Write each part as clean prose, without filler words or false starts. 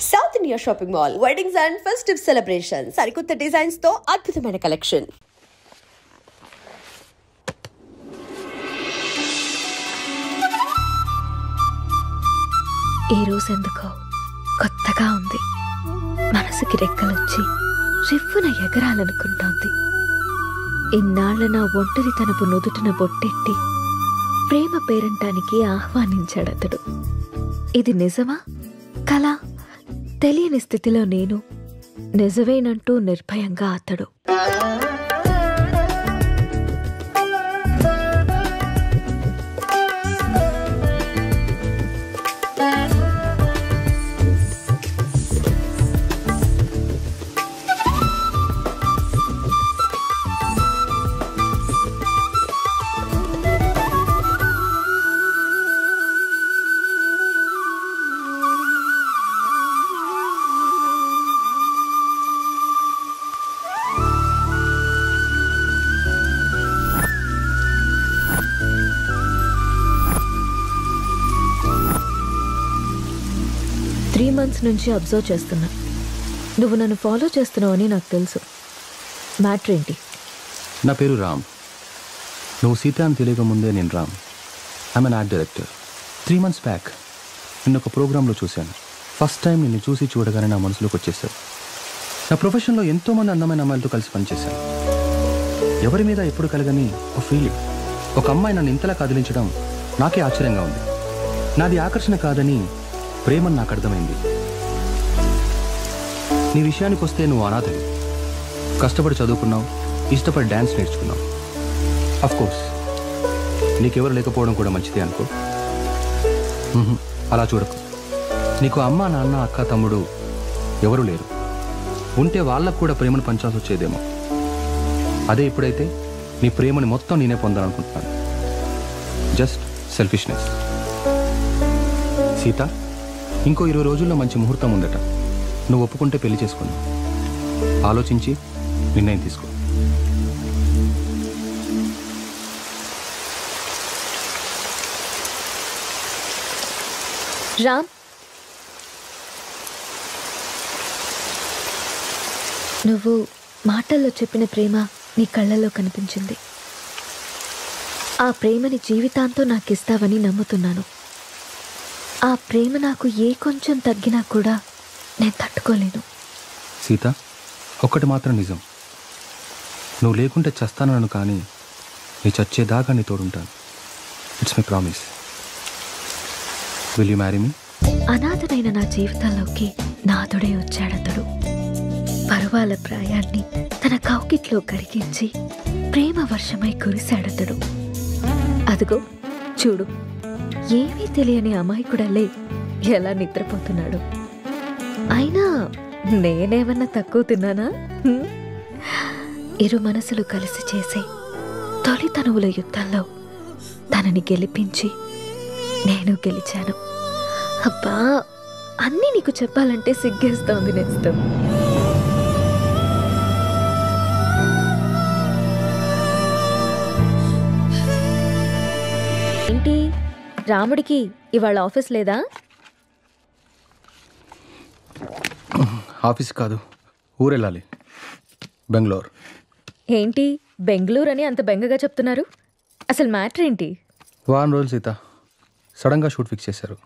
South India shopping mall weddings and festive celebration సరికొత్త designs తో అద్భుతమైన కలెక్షన్. ఈ రోజు ఎందుకో కొత్తగా ఉంది. మనసుకి రెక్కలొచ్చి రివ్వున ఎగరాలనుకుంటోంది. ఇన్నాళ్ల నా ఒంటరితనపు నుదుటిన బొట్టెట్టి ప్రేమ పేరంటానికి ఆహ్వానించాడతడు. ఇది నిజమా కళ తెలియని స్థితిలో నేను, నిజమేనంటూ నిర్భయంగా అతడు. months నుంచి అబ్జర్వ్ చేస్తున్నా. నువ్వు నన్ను ఫాలో చేస్తున్నావని నాకు తెలుసు. మ్యాటర్ ఏంటి? నా పేరు రామ్. నువ్వు సీత అని తెలియక ముందే నేను Ram. I'm an art director. 3 months back నిన్న ఒక ప్రోగ్రాంలో చూశాను. ఫస్ట్ టైం నిన్ను చూసి చూడగానే నా మనసులోకి వచ్చేసారు. నా ప్రొఫెషన్లో ఎంతోమంది అందమైన అమ్మాయిలతో కలిసి పనిచేశాను. ఎవరి మీద ఎప్పుడు కలగని ఒక ఫీలింగ్. ఒక అమ్మాయి నన్ను ఇంతలా కదిలించడం నాకే ఆశ్చర్యంగా ఉంది. నాది ఆకర్షణ కాదని ప్రేమని నాకు అర్థమైంది. నీ విషయానికి వస్తే నువ్వు అనాథవి. కష్టపడి చదువుకున్నావు, ఇష్టపడి డ్యాన్స్ నేర్చుకున్నావు. అఫ్కోర్స్ నీకెవరు లేకపోవడం కూడా మంచిదే అనుకో. అలా చూడకు. నీకు అమ్మ, నాన్న, అక్క, తమ్ముడు ఎవరూ లేరు. ఉంటే వాళ్ళకు కూడా ప్రేమను పంచాల్సి వచ్చేదేమో. అదే ఇప్పుడైతే నీ ప్రేమని మొత్తం నేనే పొందాలనుకుంటున్నాను. Just selfishness. సీత, ఇంకో 20 రోజుల్లో మంచి ముహూర్తం ఉందట. నువ్వు ఒప్పుకుంటే పెళ్లి చేసుకున్నావు. ఆలోచించి నిర్ణయం తీసుకో. రామ్, నువ్వు మాటల్లో చెప్పిన ప్రేమ నీ కళ్ళల్లో కనిపించింది. ఆ ప్రేమని జీవితాంతం నాకు ఇస్తావని నమ్ముతున్నాను. ఆ ప్రేమ నాకు ఏ కొంచెం తగ్గినా కూడా నేను తట్టుకోలేను. సీత, ఒక్కటి మాత్రం నిజం. నువ్వు లేకుంటే చస్తానను, కానీ నీ చచ్చేదాకా నీ తోడుంటాను. It's my promise. Will you marry me? అనాథనైన నా జీవితంలోకి నాథుడే వచ్చాడతడు. పరువాల ప్రాయాన్ని తన కౌకిట్లో కరిగించి ప్రేమ వర్షమై కురిశాడతడు. అదిగో చూడు, ఏమీ తెలియని అమాయకుడల్లే ఎలా నిద్రపోతున్నాడు. అయినా నేనేమన్నా తక్కువ తిన్నానా? ఇరు మనసులు కలిసి చేసే తొలి తనువుల యుద్ధంలో తనని గెలిపించి నేను గెలిచాను. అబ్బా, అన్నీ నీకు చెప్పాలంటే సిగ్గేస్తోంది నేస్తం. ఏంటి రాముడికి ఇవాళ ఆఫీస్ లేదా? ఆఫీస్ కాదు, ఊరెళ్ళాలి. బెంగళూరు. ఏంటి బెంగళూరు అని అంత బెంగగా చెప్తున్నారు? అసలు మ్యాటర్ ఏంటి? 1 రోజులు సీత, సడన్గా షూట్ ఫిక్స్ చేశారు.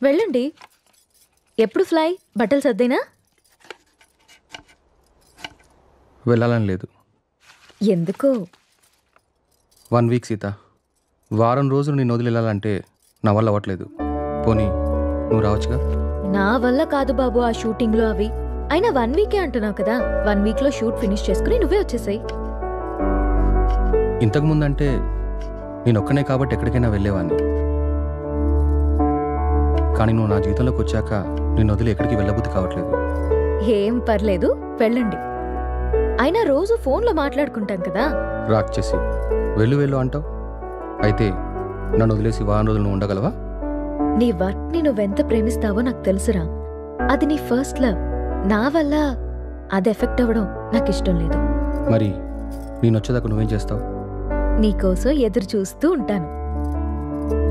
వెళ్ళండి. ఎప్పుడు ఫ్లై? బట్టలు సర్దేనా? వెళ్ళాలని లేదు. ఎందుకో? 1 వీక్ సీత. 1 వారం రోజులు నేను వదిలి వెళ్ళాలంటే నా వల్ల అవ్వట్లేదు. పోనీ నువ్వు రావచ్చుగా? నా వల్ల కాదు బాబు ఆ షూటింగ్లో అవి. అయినా 1 వీకే అంటున్నావు కదా. 1 వీక్లో షూట్ ఫినిష్ చేసుకుని నువ్వే వచ్చేసాయి. ఇంతకుముందంటే నేను ఒక్కనే కాబట్టి ఎక్కడికైనా వెళ్ళేవాడిని. కానీ నువ్వు నా జీవితంలోకి వచ్చాక నేను వదిలి ఎక్కడికి వెళ్ళబుద్ధి కావట్లేదు. ఏం పర్లేదు, వెళ్ళండి. అయినా రోజు ఫోన్లో మాట్లాడుకుంటాం కదా. రాక్ చేసి వెళ్ళు అంటావు. అయితే నన్ను వదిలేసి 1 వారం రోజులు నువ్వు ఉండగలవా? నీ వర్క్ని నువ్వెంత ప్రేమిస్తావో నాకు తెలుసురా. అది నీ ఫస్ట్ లవ్. నా వల్ల అది ఎఫెక్ట్ అవ్వడం నాకు ఇష్టం లేదు. మరి నేను వచ్చేదాకా నువ్వేం చేస్తావు? నీకోసం ఎదురు చూస్తూ ఉంటాను.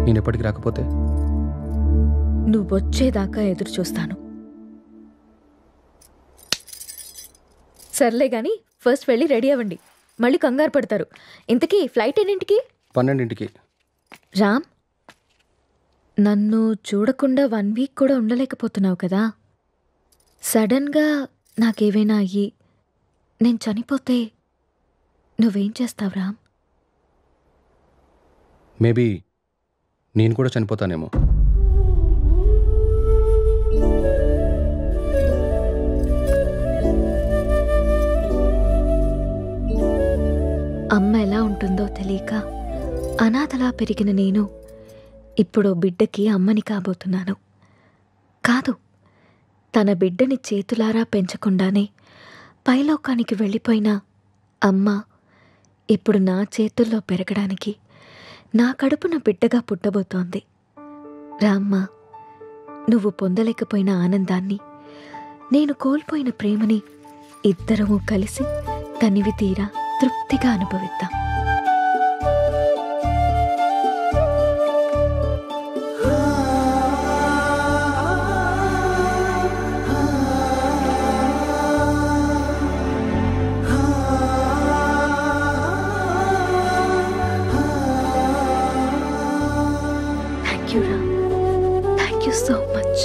నేను ఎప్పటికి రాకపోతే? నువ్వు వచ్చేదాకా ఎదురు చూస్తాను. సర్లే గాని ఫస్ట్ వెళ్ళి రెడీ అవ్వండి, మళ్ళీ కంగారు పడతారు. ఇంతకీ ఫ్లైట్ ఎన్నింటికి? 12ంటికి. రామ్, నన్ను చూడకుండా 1 వీక్ కూడా ఉండలేకపోతున్నావు కదా. సడన్గా నాకేవైనా అయ్యి నేను చనిపోతే నువ్వేం చేస్తావు రామ్? మేబీ నేను కూడా చనిపోతానేమో. అమ్మ ఎలా ఉంటుందో తెలియక అనాథలా పెరిగిన నేను ఇప్పుడు బిడ్డకి అమ్మని కాబోతున్నాను. కాదు, తన బిడ్డని చేతులారా పెంచకుండానే పైలోకానికి వెళ్ళిపోయిన అమ్మ ఇప్పుడు నా చేతుల్లో పెరగడానికి నా కడుపున బిడ్డగా పుట్టబోతోంది. రామ్మ, నువ్వు పొందలేకపోయిన ఆనందాన్ని, నేను కోల్పోయిన ప్రేమని ఇద్దరము కలిసి తనివి తీరా తృప్తిగా అనుభవిద్దాం. Thank you, Ram. Thank you so much.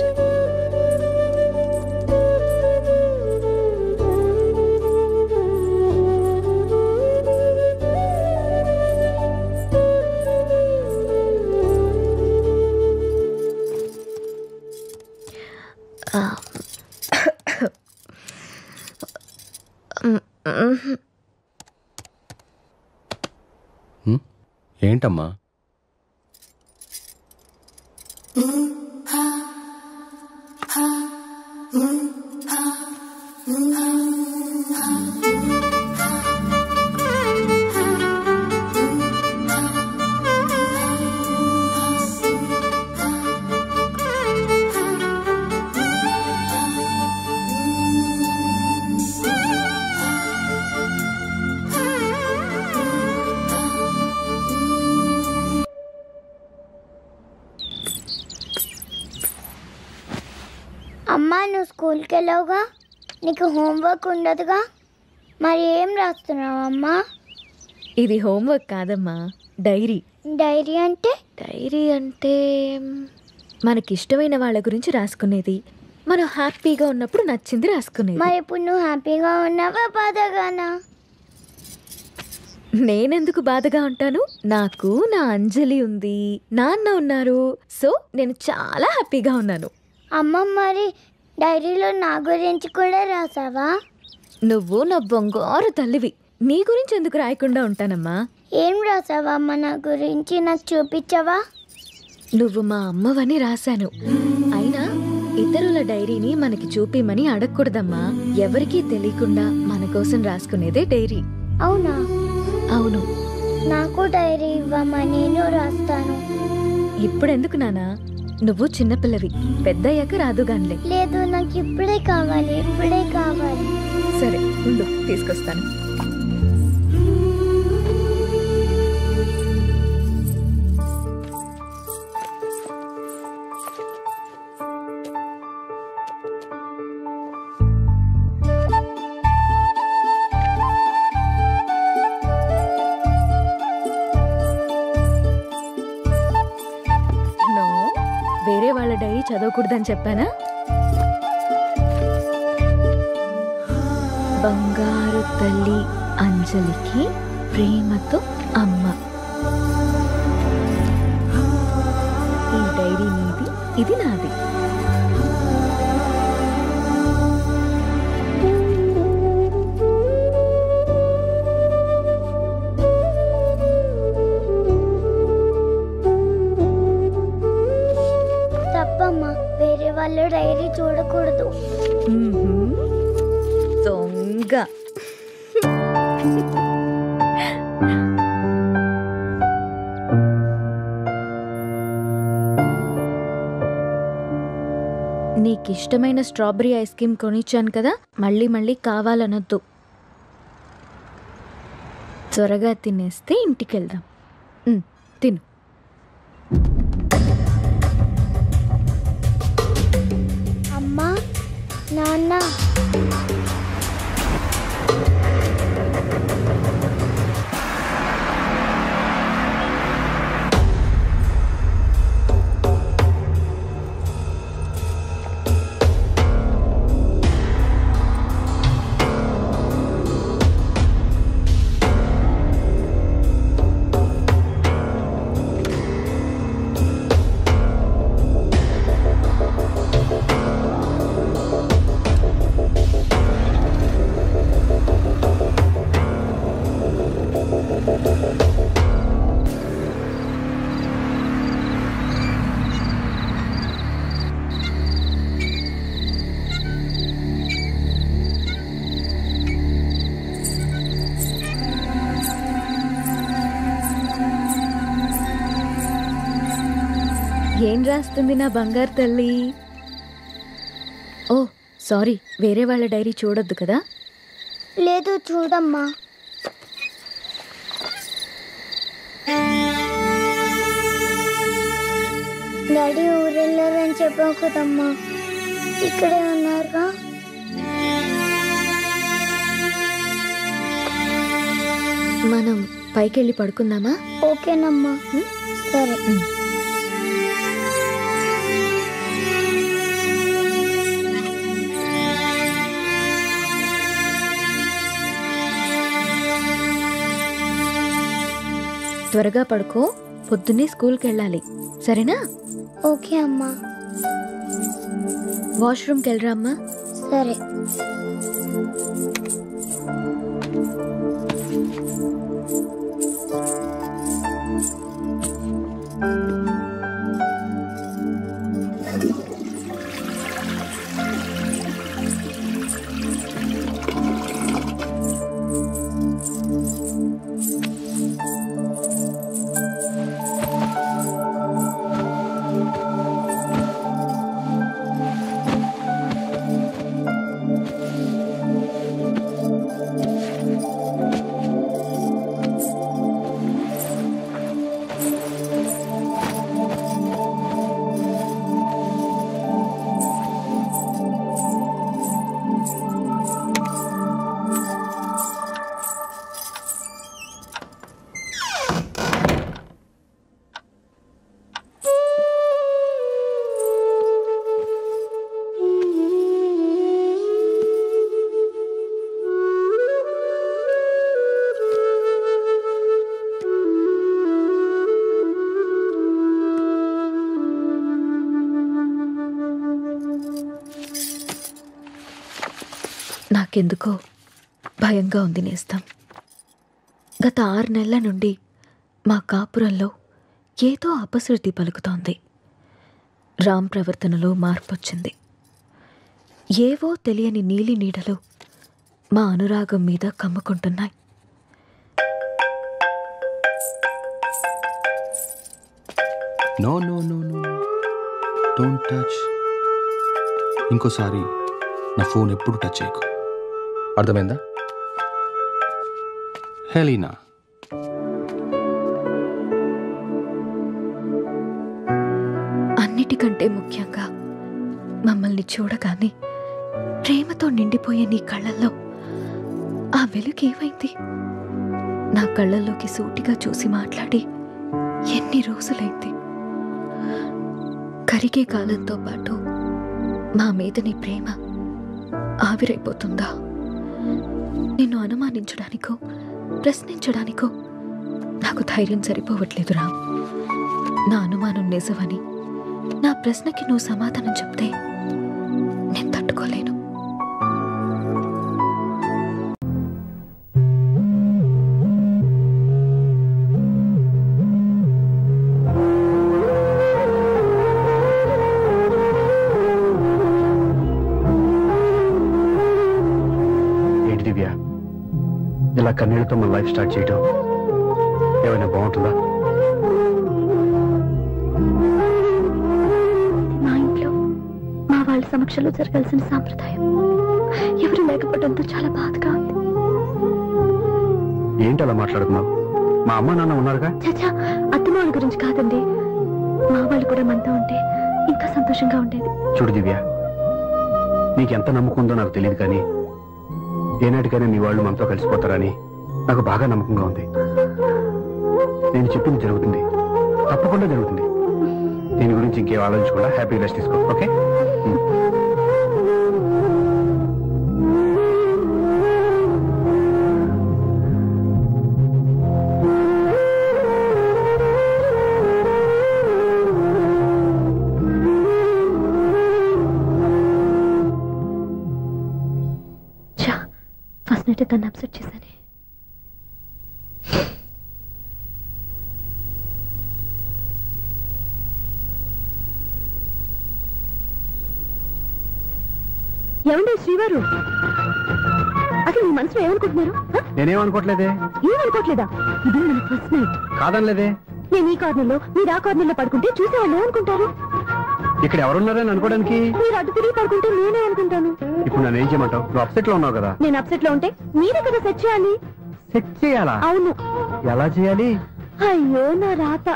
ఏంటమ్మా? అమ్మా, నువ్వు స్కూల్కి వెళ్ళావుగా, నీకు హోంవర్క్ ఉండదుగా, మరి ఏం రాస్తున్నావు అమ్మా? ఇది హోంవర్క్ కాదమ్మా, డైరీ. డైరీ అంటే? డైరీ అంటే మనకిష్టమైన వాళ్ళ గురించి రాసుకునేది, మనం హ్యాపీగా ఉన్నప్పుడు నచ్చింది రాసుకునేది. మరి ఇప్పుడు నువ్వు హ్యాపీగా ఉన్నావా బాధగానా? నేనెందుకు బాధగా ఉంటాను? నాకు నా అంజలి ఉంది, నాన్న ఉన్నారు, సో నేను చాలా హ్యాపీగా ఉన్నాను. అమ్మ, మరి డైరీలో నా గురించి కూడా రాసావా? నువ్వు నా బంగారు తల్లివి, నీ గురించి ఎందుకు రాయకుండా ఉంటానమ్మా? ఏం రాసావా అమ్మ నా గురించి? నాకు చూపించవా? నువ్వు మా అమ్మవని రాశాను. అయినా ఇతరుల డైరీని మనకి చూపిమని అడగకూడదమ్మా. ఎవరికీ తెలియకుండా మన కోసం రాసుకునేదే డైరీ. అవునా? అవును. నాకు డైరీ ఇవ్వమ్మా, నేను రాస్తాను. ఇప్పుడెందుకు నానా? నువ్వు చిన్నపిల్లవి, పెద్దయ్యాక రాదుగాన్లే. లేదు, నాకు ఇప్పుడే కావాలి, ఇప్పుడే కావాలి. సరే ఉండు, తీసుకొస్తాను. వేరే వాళ్ళ డైరీ చదవకూడదని చెప్పానా? బంగారు తల్లి అంజలికి ప్రేమతో అమ్మ. ఈ డైరీ నీది, ఇది నాది. వేరే వాళ్ళు డైరీ చూడకూడదు. దొంగ. నీకిష్టమైన స్ట్రాబెరీ ఐస్ క్రీమ్ కొనిచ్చాను కదా, మళ్ళీ మళ్ళీ కావాలనొద్దు. త్వరగా తినేస్తే ఇంటికెళ్దాం. తిను. నాన్న ఏం రాస్తుంది నా బంగారు తల్లి? ఓ సారీ, వేరే వాళ్ళ డైరీ చూడొద్దు కదా. లేదు చూడమ్మా. డాడీ ఊరెళ్ళారని చెప్పావు కదమ్మా, ఇక్కడే ఉన్నారుగా. మనం పైకెళ్ళి పడుకుందామా? ఓకేనమ్మా. సరే. త్వరగా పడుకో, పొద్దున్నే స్కూల్కి వెళ్ళాలి, సరేనా? ఓకే అమ్మా. వాష్రూమ్కి వెళ్ళరా అమ్మా. సరే. నాకెందుకో భయంగా ఉంది నేస్తం. గత 6 నెలల నుండి మా కాపురంలో ఏదో అపశృతి పలుకుతోంది. రామ్ ప్రవర్తనలో మార్పొచ్చింది. ఏవో తెలియని నీలి నీడలు మా అనురాగం మీద కమ్ముకుంటున్నాయి. No no no no, don't touch. ఇంకోసారి నా ఫోన్ ఎప్పుడు టచ్ చేయకు, అర్థమైందా? హెలీనా, అన్నిటికంటే ముఖ్యంగా మమ్మల్ని చూడగానే ప్రేమతో నిండిపోయే నీ కళ్ళల్లో ఆ వెలుగు ఏమైంది? నా కళ్ళల్లోకి సూటిగా చూసి మాట్లాడి ఎన్ని రోజులైంది? కరిగే కాలంతో పాటు మా మీద నీ ప్రేమ ఆవిరైపోతుందా? నిన్ను అనుమానించడానికో ప్రశ్నించడానికో నాకు ధైర్యం సరిపోవట్లేదు రామ్. నా అనుమానం నిజమని, నా ప్రశ్నకి నువ్వు సమాధానం చెప్తే నేను తట్టుకోలేను. ఇలా కన్నీళ్లతో మన లైఫ్ స్టార్ట్ చేయడం ఏమైనా బాగుంటుందా? మా ఇంట్లో మా వాళ్ళ సమక్షంలో జరగాల్సిన సాంప్రదాయం ఎవరు లేకపోవడంతో చాలా బాధగా ఉంది. ఏంటి అలా మాట్లాడుతున్నావు? మా అమ్మ నాన్న ఉన్నారుగా. చచ్చా, అత్తమాల గురించి కాదండి, మా వాళ్ళు కూడా మనతో ఉంటే ఇంకా సంతోషంగా ఉండేది. చూడు దివ్య, నీకెంత నమ్మకం ఉందో నాకు తెలియదు, కానీ ఏనాటికైనా మీ వాళ్ళు మనతో కలిసిపోతారని నాకు బాగా నమ్మకంగా ఉంది. నేను చెప్పింది జరుగుతుంది, తప్పకుండా జరుగుతుంది. దీని గురించి ఇంకేం ఆలోచించకుండా హ్యాపీ రెస్ట్ తీసుకో. ఓకే? ఫస్ట్ నైట్ తను అప్సెట్ చేశాను. ఏమండి శ్రీవారు, అసలు మీ మనసులో ఏమనుకుంటున్నారు? నేనేమనుకోవట్లేదే. ఏమనుకోవట్లేదా? ఇది మన ఫస్ట్ నైట్. కాదనలేదే. నేను ఈ కార్నర్లో మీరు ఆ కార్నర్లో పడుకుంటే చూసేవాళ్ళు ఏమనుకుంటారు? ఇక్కడ ఎవరున్నారని అనుకోవడానికి. మీరు అటు తిరిగి పడుకుంటే నేనే అనుకుంటాను. ఇప్పుడు నన్ను ఏం చేయమంటావు? నువ్వు అప్సెట్ లో ఉన్నావు కదా. నేను అప్సెట్ లో ఉంటే మీరే కదా సెట్ చేయాలి. సెట్ చేయాలా? అవును. ఎలా చేయాలి? అయ్యో నా రాత.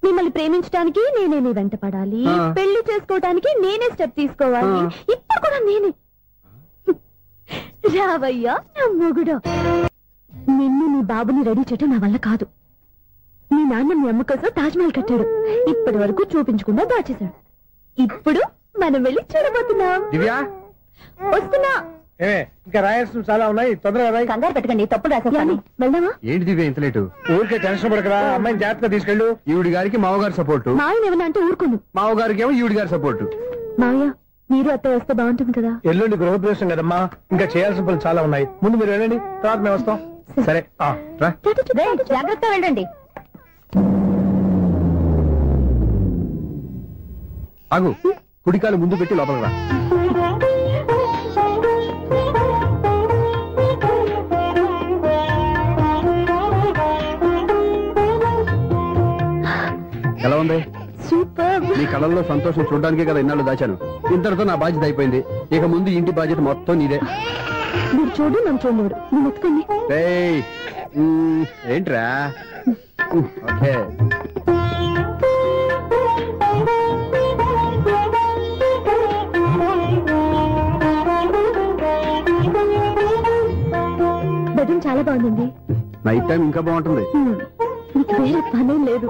మిమ్మల్ని ప్రేమించడానికి నేనే మీ వెంట పడాలి, పెళ్లి చేసుకోవడానికి నేనే స్టెప్ తీసుకోవాలి. ఇప్పుడు కూడా నేనే. రావయ్యా నా మొగుడు. నిన్ను నీ బాబుని రెడీ చేయటం నా వల్ల కాదు. మీ నాన్న మీ అమ్మ కోసం తాజ్ మహల్ కట్టాడు, ఇప్పటి వరకు చూపించకుండా దాచేశాడు. ఇప్పుడు మనం వెళ్ళి చూడబోతున్నాం. వస్తున్నా. ఇంకా రాయాల్సిన చాలా ఉన్నాయి, తొందరగా రాయి. కంగారు పెట్టకండి, తప్పుడు రాసేస్తాను. వెళ్దామా? ఏంటి దివ్య ఇంత లేటు? ఊరికే టెన్షన్ పడకరా, అమ్మాయిని జాగ్రత్తగా తీసుకెళ్ళు. ఈవిడి గారికి మావగారి సపోర్టు, మావయ్య ఏమన్నా అంటే ఊరుకోను. మావగారికి ఏమో ఈవిడి గారి సపోర్టు. మావయ్య మీరు అత్త వస్తే బాగుంటుంది కదా. ఎల్లుండి గృహప్రవేశం కదమ్మా, ఇంకా చేయాల్సిన పనులు చాలా ఉన్నాయి. ముందు మీరు వెళ్ళండి, తర్వాత మేము వస్తాం. సరే జాగ్రత్తగా వెళ్ళండి. ఆగు, కుడికాలు ముందు పెట్టి లోపలికి రా. ఎలా ఉంది? సూపర్. నీ కళ్ళల్లో సంతోషం చూడడానికే కదా ఇన్నాళ్ళు దాచాను. ఇంతటితో నా బాధ్యత అయిపోయింది. ఇక ముందు ఇంటి బాధ్యత మొత్తం నీదే. మీరు చూడు, నన్ను చూడలేడు. నేను ఎత్తుకోండి. ఏంట్రా? ఓకే. బెడ్రూమ్ చాలా బాగుందండి. నైట్ టైం ఇంకా బాగుంటుంది. మీకు వేరే పనే లేదు.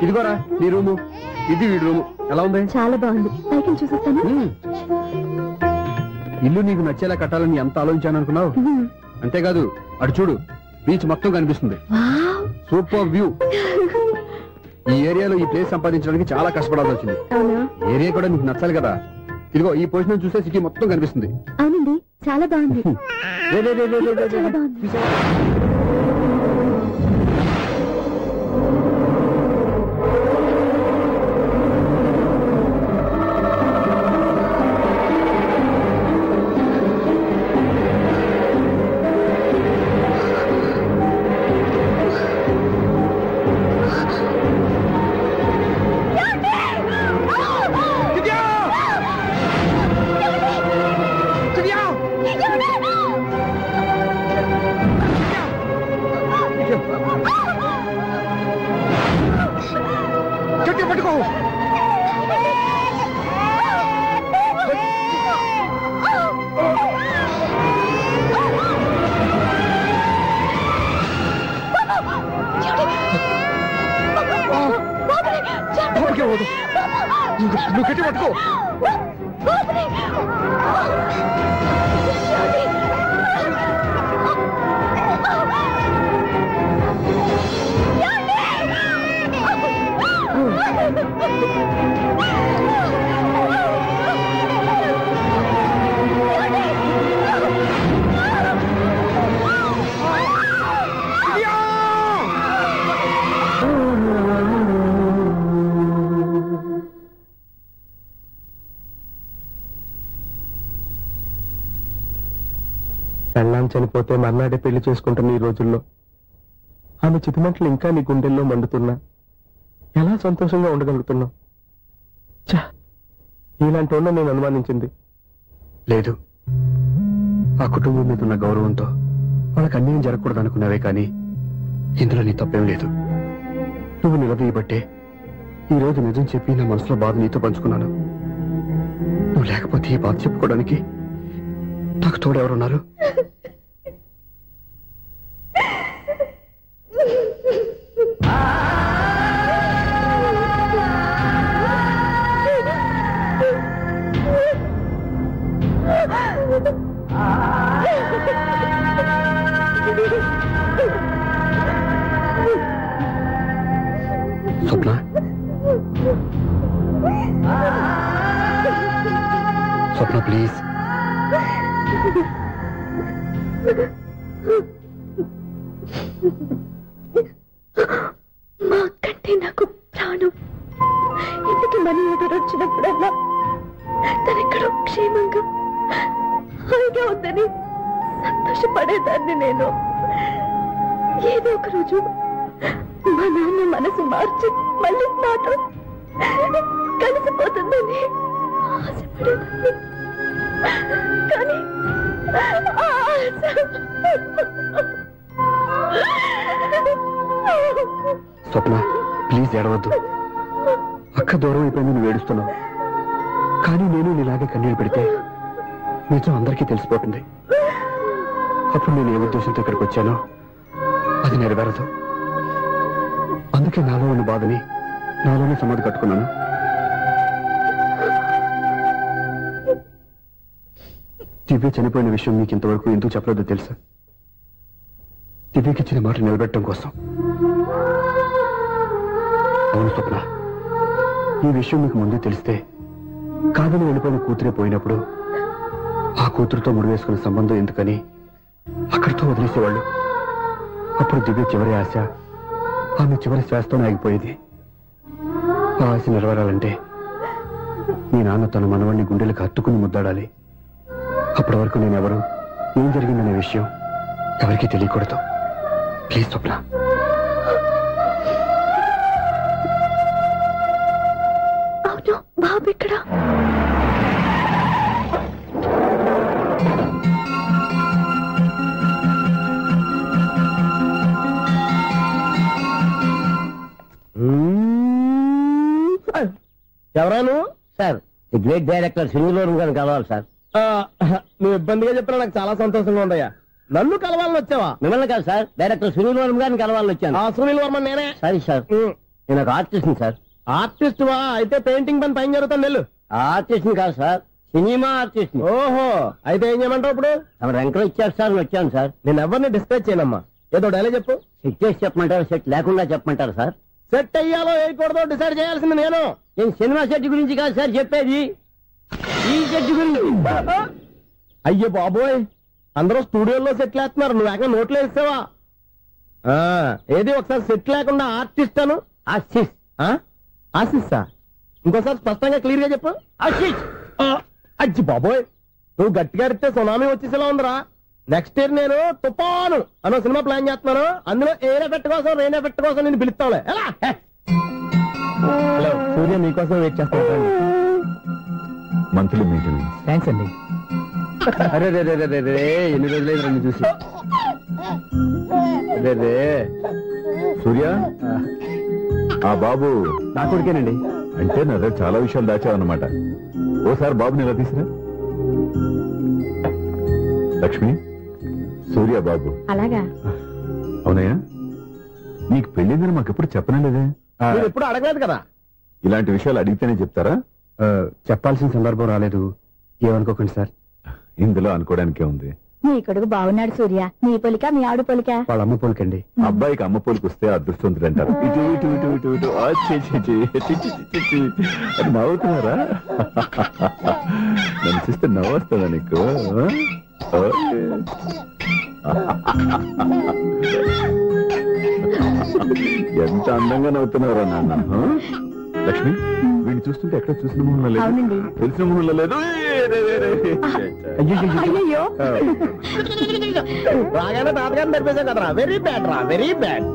ఇదిగోరా నీ రూము, ఇది వీడి రూము. ఎలా ఉంది? చాలా బాగుంది. పైకి చూసేస్తాను. ఇల్లు నీకు నచ్చేలా కట్టాలని ఎంత ఆలోచించాను అనుకున్నావు? అంతేకాదు, అటు చూడు, బీచ్ మొత్తం కనిపిస్తుంది. Super view. ఈ ఏరియాలో ఈ ప్లేస్ సంపాదించడానికి చాలా కష్టపడాల్సి వచ్చింది. ఏరియా కూడా నీకు నచ్చాలి కదా. ఇదిగో ఈ పొజిషన్ చూస్తే సిటీ మొత్తం కనిపిస్తుంది. అవునండి, చాలా బాగుంది. చాలా బాగుంది. నువ్వు గట్టి పట్టుకో. పెళ్ళాం చనిపోతే మర్నాడే పెళ్లి చేసుకుంటున్న ఈ రోజుల్లో ఆమె చితిమంటలు ఇంకా నీ గుండెల్లో మండుతున్నా ఎలా సంతోషంగా ఉండగలుగుతున్నావు? నీలాంటి ఉన్న నేను అనుమానించింది లేదు. ఆ కుటుంబం మీద ఉన్న గౌరవంతో వాళ్ళకి అన్యాయం జరగకూడదు అనుకున్నావే, కానీ ఇందులో నీ తప్పేం లేదు. నువ్వు నిలదీయబట్టే ఈ రోజు నిజం చెప్పి నా మనసులో బాధ నీతో పంచుకున్నాను. నువ్వు లేకపోతే ఈ బాధ చెప్పుకోవడానికి నాకు తోడు ఎవరున్నారు? స్వప్న, స్వప్న ప్లీజ్. మా కంటే నాకు ప్రాణం. ఇంటికి మనీ ఆర్డర్ వచ్చినప్పుడల్లా తనెక్కడో క్షేమంగా హాయిగా ఉందని సంతోషపడేదాన్ని నేను. ఏదో ఒక రోజు మా నాన్న మనసు మార్చి మళ్ళీ నాతో కలిసిపోతుందని ఆశపడేదాన్ని. కానీ స్వప్న ప్లీజ్ ఏడవద్దు. అక్క దూరం అయిపోయింది, నువ్వు ఏడుస్తున్నావు. కానీ నేను నీలాగే కన్నీళ్ళు పెడితే నిజం అందరికీ తెలిసిపోతుంది. అప్పుడు నేను ఏ ఉద్దేశంతో ఇక్కడికి వచ్చానో అది నెరవేరదు. అందుకే నాలో ఉన్న బాధని నాలోనే సమాధి కట్టుకున్నాను. దివ్య చనిపోయిన విషయం మీకు ఇంతవరకు ఎందుకు చెప్పలేదో తెలుసా? దివ్యకిచ్చిన మాట నిలబెట్టడం కోసం. అవును స్వప్న, ఈ విషయం మీకు ముందే తెలిస్తే కాదని వెళ్ళిపోయిన కూతురే పోయినప్పుడు ఆ కూతురుతో ముడివేసుకున్న సంబంధం ఎందుకని అక్కడితో వదిలేసేవాళ్ళు. అప్పుడు దివ్య చివరి ఆశ ఆమె చివరి శ్వాసతోనే ఆగిపోయేది. ఆ ఆశ నెరవేరాలంటే మీ నాన్న తన మనవాడిని గుండెలకు హత్తుకుని ముద్దాడాలి. అప్పటి వరకు నేను ఎవరు, ఏం జరిగిందనే విషయం ఎవరికీ తెలియకూడదు. ప్లీజ్ స్వప్న. అవును బాబు ఇక్కడ. ఎవరాను? సార్ ది గ్రేట్ డైరెక్టర్ సింగులూరు గారిని కలవాలి సార్. నువ్వు ఇబ్బందిగా చెప్పినా నాకు చాలా సంతోషంగా ఉందయ్యా. నన్ను కలవాలని వచ్చావా? మిమ్మల్ని కాదు సార్, డైరెక్టర్ సునీల్ వర్మ గారిని కలవాలని వచ్చాను. సునీల్ వర్మ నేనే. సరే సార్, నేను ఒక ఆర్టిస్ట్ సార్. ఆర్టిస్ట్ వా? అయితే పెయింటింగ్ పని పైన జరుగుతాను వెళ్ళు. ఆర్టిస్ట్ కాదు సార్, సినిమా ఆర్టిస్ట్. ఓహో, అయితే ఏం చేయమంటావు ఇప్పుడు? తమ రంకలు ఇచ్చారు సార్, వచ్చాను సార్. నేను ఎవరిని డిస్కస్ చేయనమ్మా, ఏదో డైలాగ్ చెప్పు. సెట్ చేసి చెప్పమంటారు, సెట్ లేకుండా చెప్పమంటారు సార్? సెట్ అయ్యాలో వేయకూడదో డిసైడ్ చేయాల్సింది నేను. సినిమా సెట్ గురించి కాదు సార్ చెప్పేది, ఈ సెట్ గురించి. అయ్యో బాబోయ్, అందరూ స్టూడియోలో సెట్ లేస్తున్నారు, నువ్వు ఏకంగా నోట్లో వేస్తావా? ఏది ఒకసారి సెట్ లేకుండా ఆర్టిస్ట్ అను. ఆర్టిస్ట్ ఆశిస్తా? ఇంకోసారి స్పష్టంగా క్లియర్ గా చెప్పు. ఆశిష్. అజ్జి బాబోయ్, నువ్వు గట్టిగా అడిగితే సునామీ వచ్చేసేలా ఉందిరా. నెక్స్ట్ ఇయర్ నేను తుఫాను అన్న సినిమా ప్లాన్ చేస్తున్నాను. అందులో ఏర్ ఎఫెక్ట్ కోసం, రెయిన్ ఎఫెక్ట్ కోసం నేను పిలుస్తావులే. హలో సూర్య, మీకోసం వెయిట్ చేస్తాను. Monthly meeting. థ్యాంక్స్ అండి. అరే రే రే రే రే, ఎన్ని రోజులైంది రెండు చూసి. అదే రే సూర్య, ఆ బాబు నా కొడుకేనండి. అంటే నా దగ్గర చాలా విషయాలు దాచావన్నమాట. ఓసారి బాబుని ఇలా తీసురా. లక్ష్మి, సూర్య బాబు. అలాగా? అవునయ్యా, నీకు పెళ్ళిందని మాకెప్పుడు చెప్పనలేదే? ఎప్పుడు అడగలేదు కదా. ఇలాంటి విషయాలు అడిగితేనే చెప్తారా? చెప్పాల్సిన సందర్భం రాలేదు, ఏమనుకోకండి సార్. ఇందులో అనుకోవడానికే ఉంది. నీ కొడుకు బాగున్నాడు సూర్య. నీ పోలిక మీ ఆవిడ పోలిక. వాళ్ళ అమ్మ పోలికండి. అబ్బాయికి అమ్మ పోలికి వస్తే అదృష్టవంతుడు అంటారు. ఇటు ఇటు ఇటు ఇటు ఇటు అది నవ్వుతున్నారా? నన్ను చూస్తే నవ్వొస్తుందా నీకు? ఎంత అందంగా నవ్వుతున్నారా నాన్న. లక్ష్మి, వీడిని చూస్తుంటే ఎక్కడ చూసిన మొహంలో లేదు, తెలిసిన మొహంలో లేదు. అయ్యో, రాగానే తాతగారిని తెరిపేశాం కదరా. వెరీ బ్యాడ్ రా, వెరీ బ్యాడ్.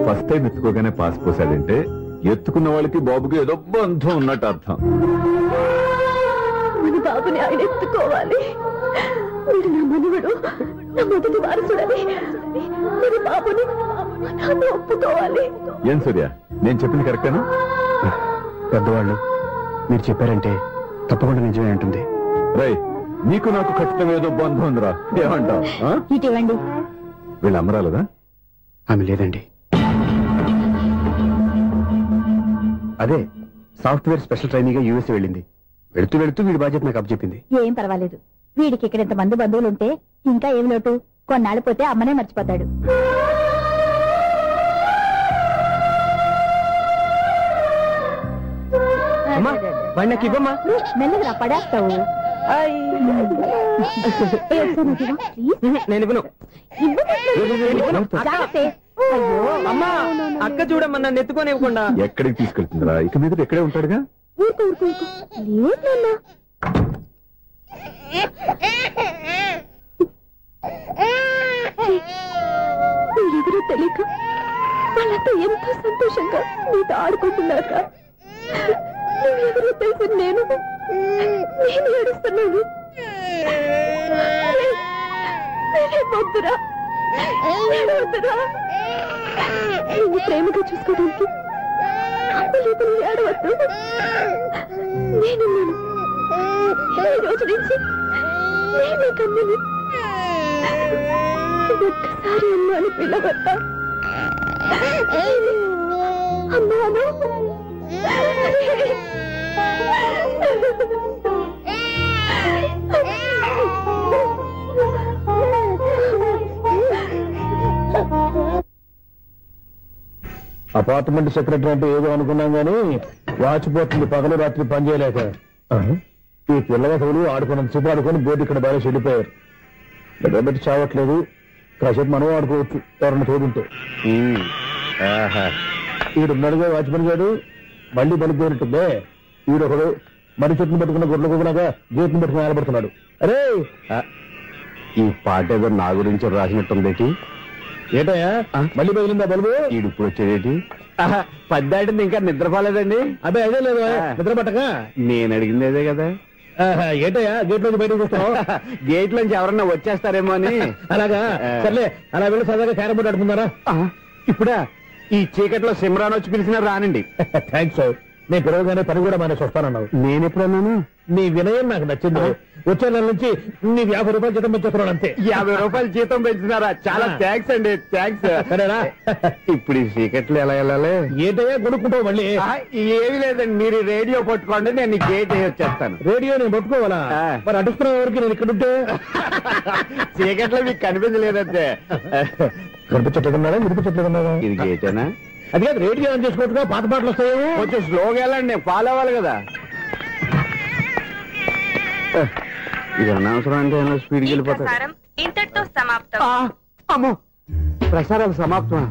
ఫస్ట్ టైం ఎత్తుకోగానే పాస్ పోసాడంటే ఎత్తుకున్న వాళ్ళకి బాబుకి ఏదో బంధం ఉన్నట్టు అర్థం. మన బాబుని ఆయన ఎత్తుకోవాలి. వీడు నా మనవడు, నా మొదటి వారసుడని మన బాబుని నాన్న ఒప్పుకోవాలి. ఏం సూర్య, నేను చెప్పింది కరెక్టేనా? పెద్దవాళ్ళు మీరు చెప్పారంటే తప్పకుండా నిజమే ఉంటుంది. రై నీకు నాకు ఖచ్చితంగా ఏదో బంధం ఉందిరా, ఏమంటావు? ఇటువంటి వీళ్ళు అమ్మరాలదా? ఆమె లేదండి. అదే సాఫ్ట్వేర్ స్పెషల్ ట్రైనింగ్ యూఎస్ వెళ్ళింది. వెళుతూ వెళుతూ వీడి బాధ్యత నాకు అప్పచెప్పింది. ఏం పర్వాలేదు, వీడికి ఇక్కడ ఇంతమంది బంధువులుంటే ఇంకా ఏం లోటు. కొన్నాళ్ళు పోతే అమ్మనే మర్చిపోతాడు. మెల్లగా పడేస్తావు. నేను ఇవ్వను. అమ్మా అక్క చూడమ్మా, నన్ను ఎత్తుకొని ఇవ్వకుండా. ఎక్కడికి తీసుకెళ్తుందిరా? ఇక మీద ఎక్కడే ఉంటాడుగా. ఎవరో తెలియక వాళ్ళంతా ఎంతో సంతోషంగా నీతో ఆడుకుంటున్నారా? నువ్వెవరో తెలిసి నేను ఏడుస్తున్నాను. వద్దురా, వద్దురా. నువ్వు ప్రేమగా చూసుకోవడానికి ఏడవద్దు. నేనున్నాను. ఈ రోజు నుంచి నేనే కన్నని. ఒక్కసారి అమ్మాని పిల్లవద్దా? అమ్మాను. అపార్ట్మెంట్ సెక్రటరీ అంటే ఏదో అనుకున్నాం గానీ వాచిపోతుంది పగలు రాత్రి పని చేయలేక. ఈ పిల్లవసలు ఆడుకున్నంతసేపు ఆడుకొని బోర్డు ఇక్కడ బాగా చెడిపోయారు. నిద్రబెట్టి చావట్లేదు. కాసేపు మనం ఆడుకోవచ్చు ఎవరన్నా తోడుంటే. ఈడున్నాడుగా వాచ్మెన్ గారు, మళ్ళీ పలిపోయినట్టుందే. ఈడొకడు మరి చెట్టును పట్టుకున్న గొడ్ల కుదలాగా గేట్ని పట్టుకుని ఆడబడుతున్నాడు. అరే ఈ పాట ఏదో నా గురించి రాసినట్టుందేటి. ఏటయా మళ్ళీ బదిలిందా బలుబు? ఈడు ఇప్పుడు వచ్చేదేటి? పద్దాటింది ఇంకా నిద్రపోలేదండి. అదే అదే లేదు నిద్ర పట్టక. నేను అడిగింది అదే కదా. ఏటయ్యా గేట్ లోంచి బయటకు వస్తావు? గేట్ లోంచి ఎవరన్నా వచ్చేస్తారేమో అని. అలాగా సర్లే, అలా వెళ్ళి సరదాగా క్యారం బోర్డు ఆడుకున్నారా? ఇప్పుడా ఈ చీకట్లో సిమ్రాన్ వచ్చి పిలిచినా రానండి. థ్యాంక్స్. నేను పిలవగానే పని కూడా మానేసి వస్తానన్నావు. నేను ఎప్పుడన్నాను? నీ వినయం నాకు నచ్చింది. వచ్చే నెల నుంచి నీకు 50 రూపాయలు జీతం పెంచుతున్నాడు అంతే. 50 రూపాయలు జీతం పెంచినారా? చాలా థ్యాంక్స్ అండి, థ్యాంక్స్. సరేనా? ఇప్పుడు ఈ చీకట్లు ఎలా వెళ్ళాలి? ఏంటయ్యా కొనుక్కుంటావు మళ్ళీ? ఏమి లేదండి, మీరు రేడియో పట్టుకోండి, నేను ఈ గేట్ వచ్చేస్తాను. రేడియో నేను పట్టుకోవాలా? మరి అడుస్తున్న వరకు నేను ఇక్కడ ఉంటే చీకట్లో మీకు కనిపించలేదంటే. కనిపించట్లేదన్నారా వినిపించట్లేదన్నారా? ఇది గేటేనా? అది కాదు, రేడియో ఆన్ చేసుకోవచ్చుగా, పాత పాటలు వస్తాయేమో. కొంచెం స్లోగా వెళ్ళండి, ఫాలో అవ్వాలి కదా. ఇది అనవసరం అంటే స్పీడ్కి వెళ్ళిపోతారు. ఇంతటితో సమాప్తం. అమ్మో, ప్రసారాలు సమాప్తమా?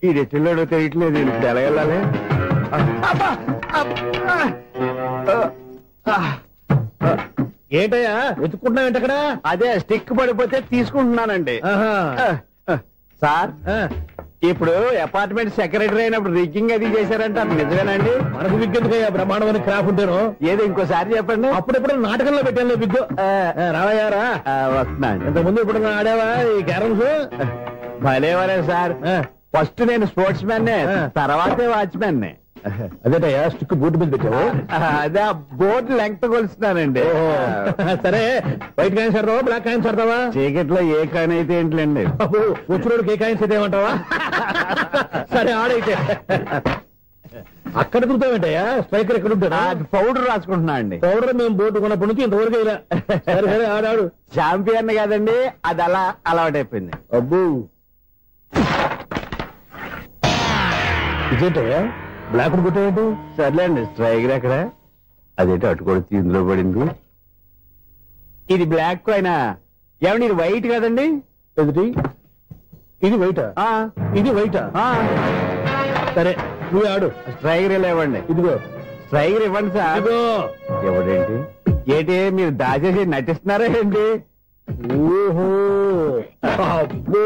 ఇది ఎట్టిల్లాడో తెలియట్లేదు. ఇప్పుడు ఎలా వెళ్ళాలి? ఏంటయ్యా వెతుక్కుంటున్నావు ఏంటక్కడ? అదే స్టిక్ పడిపోతే తీసుకుంటున్నానండి. సార్, ఇప్పుడు అపార్ట్మెంట్ సెక్రటరీ అయినప్పుడు రిగ్గింగ్ అది చేశారంట, నిజమేనండి? మనకు విగ్గెందుకయ్యా బ్రహ్మాండమైన క్రాఫ్ ఉంటాను. ఏదో ఇంకోసారి చెప్పండి. అప్పుడెప్పుడు నాటకంలో పెట్టాను విగ్గు. రావయ్యారా? వస్తున్నాను. ఇంతకుముందు ఇప్పుడు ఆడావా ఈ క్యారమ్స్? భలేవరే సార్. ఫస్ట్ నేను స్పోర్ట్స్ మ్యాన్, తర్వాతే వాచ్మెన్. అదేటయ్యా స్టిక్ బూట్ మీద పెట్టావు? అదే బోర్డు లెంగ్త్ కొలుస్తున్నానండి. సరే, వైట్ కాయిన్స్ ఆడతావా బ్లాక్ కాయిన్స్ ఆడతావా? చీకట్లో ఏ కాయిన్ అయితే ఏంటండి? వచ్చినోడికి ఏ కాయిన్స్ అయితే ఏమంటావా? సరే ఆడైతే. అక్కడ కుడతావేంటయ్యా? స్ట్రైకర్ ఎక్కడ ఉంటాడా? పౌడర్ రాసుకుంటున్నా అండి. పౌడర్ మేము బోర్డు కొన్నప్పటి నుంచి ఇంతవరకు ఇలా. సరే సరే ఆడాడు. ఛాంపియన్ కాదండి, అది అలా అలవాటైపోయింది. అబ్బు ఇదేంటయ్యా బ్లాక్ కొట్టేంటి? సర్లేండి, స్ట్రైకర్ ఎక్కడ? అదేంటి అటుకొడితే ఇందులో పడింది. ఇది బ్లాక్ అయినా ఏమండి? ఇది వైట్ కదండి? ఎదుటి ఇది వైటా? ఇది వైటా? సరే నువ్వే ఆడు. స్ట్రైకర్ ఇలా ఇవ్వండి. ఇదిగో స్ట్రైకర్ ఇవ్వండి సార్. ఇదిగో. ఎవడేంటి? ఏంటి మీరు దాచేసి నటిస్తున్నారా ఏంటి? ఓహో అబ్బో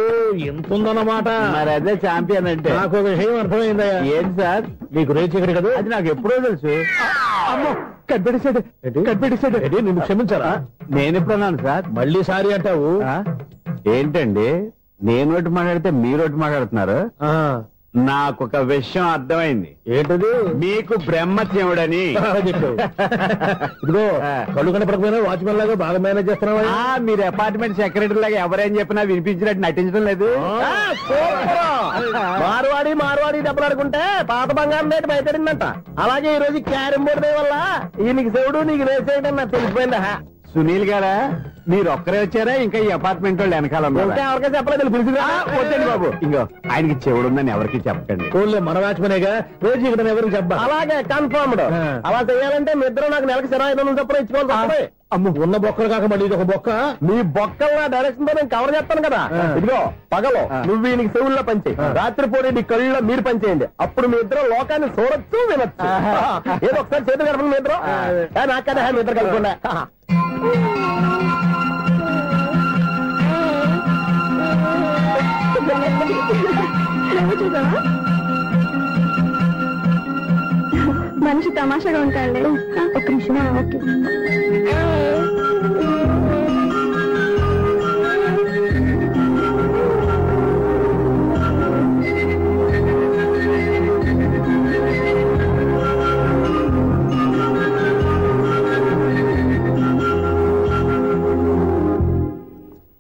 ఎంత ఉందన్నమాట. మరి అదే ఛాంపియన్ అంటే. నాకు విషయం అర్థమైందయ్యా. ఏంటి సార్? నీకు రేచీకటి కదా? అది నాకు ఎప్పుడో తెలుసు. అమ్మో, కనిపెట్టేశాడు కనిపెట్టేశాడు. నిన్ను క్షమించారా? నేను ఎప్పుడన్నాను సార్? మళ్ళీ సారీ అంటావు? ఏంటండి నేను ఒకటి మాట్లాడితే మీరు ఒకటి మాట్లాడుతున్నారు? నాకొక విషయం అర్థమైంది. ఏంటది? మీకు బ్రహ్మత్యముడని. ఇదిగో కళ్ళు కనపడకపోయినా వాచ్మెన్ లాగా బాగా మేనేజ్ చేస్తున్నావా? మీరు అపార్ట్మెంట్ సెక్రటరీ లాగా ఎవరేం చెప్పినా వినిపించినట్టు నటించడం లేదు. మార్వాడి డబ్బులు ఆడుకుంటే పాత బంగారం రేటు బయటడిందంట. అలాగే ఈ రోజు క్యారం బోర్డు వల్ల ఈయనకి శివుడు నీకు రేసేయడం నాకు తెలిసిపోయిందా? సునీల్ గారా, మీరు ఒక్కరే వచ్చారా? ఇంకా ఈ అపార్ట్మెంట్ వాళ్ళు వెనకాల ఎవరికీ చెప్పలేదు. వద్దండి బాబు, ఇంకో ఆయనకి చెవుడు ఉందని ఎవరికి చెప్పకండి. మన వాచ్మెనేగా రోజు ఇక్కడ ఎవరికి చెప్పా. అలాగే కన్ఫర్మ్డ్. అలా చేయాలంటే మీ ఇద్దరు నాకు నెలకు 25,000 చొప్పున ఇచ్చుకోవాలి. అమ్మ, ఉన్న బొక్కలు కాక మళ్ళీ ఇది ఒక బొక్క. నీ బొక్కల డైరెక్షన్ తో నేను కవర్ చేస్తాను కదా. ఇదిగో పగలో నువ్వు ఈయనకి చెవుల్లో పనిచేయి, రాత్రిపూట నీ కళ్ళలో మీరు పనిచేయండి. అప్పుడు మీ ఇద్దరు లోకాన్ని చూడొచ్చు, వినొచ్చు. ఏదో ఒకసారి చేతులు కలపండి మీ ఇద్దరు. నాకదే మీ ఇద్దరు కలుపుకుండా. మనిషి తమాషాగా ఉంటాడు. ఒక నిమిషం. ఓకే.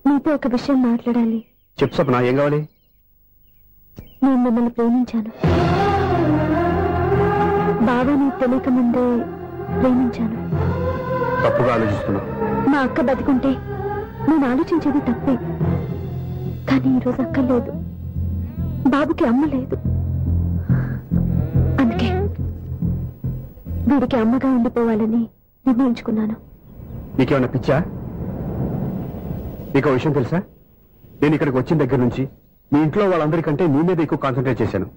నీతో ఒక విషయం మాట్లాడాలి. చెప్పు స్వప్న, ఏం కావాలి? నేను మిమ్మల్ని ప్రేమించాను. బాబాని తెలియక ముందే ప్రేమించాను. తప్పుగా ఆలోచిస్తున్నా. మా అక్క బతికుంటే నేను ఆలోచించేది తప్పే. కానీ ఈరోజు అక్క లేదు, బాబుకి అమ్మ లేదు. అందుకే వీడికి అమ్మగా ఉండిపోవాలని నిర్ణయించుకున్నాను. నీకేమన్నా పిచ్చా? నీకు విషయం తెలుసా? నేను ఇక్కడికి వచ్చిన దగ్గర నుంచి మీ ఇంట్లో వాళ్ళందరికంటే నీ మీద ఎక్కువ కాన్సన్ట్రేట్ చేశాను.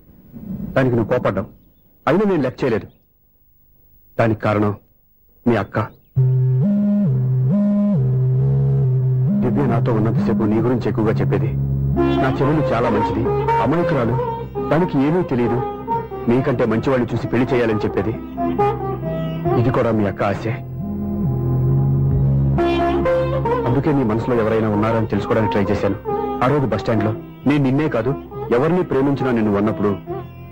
దానికి నువ్వు కోపడ్డావు. అయినా నేను లెక్క చేయలేదు. దానికి కారణం మీ అక్క. దివ్య నాతో ఉన్నంతసేపు నీ గురించి ఎక్కువగా చెప్పేది. నా చెవులు చాలా మంచిది, అమాయకురాలు, దానికి ఏమీ తెలియదు, నీకంటే మంచివాళ్ళు చూసి పెళ్లి చేయాలని చెప్పేది. ఇది కూడా మీ అక్క ఆశే. అందుకే నీ మనసులో ఎవరైనా ఉన్నారని తెలుసుకోవడానికి ట్రై చేశాను. ఆ రోజు బస్టాండ్ లో నేను నిన్నే కాదు ఎవరిని ప్రేమించినా నిన్ను అన్నప్పుడు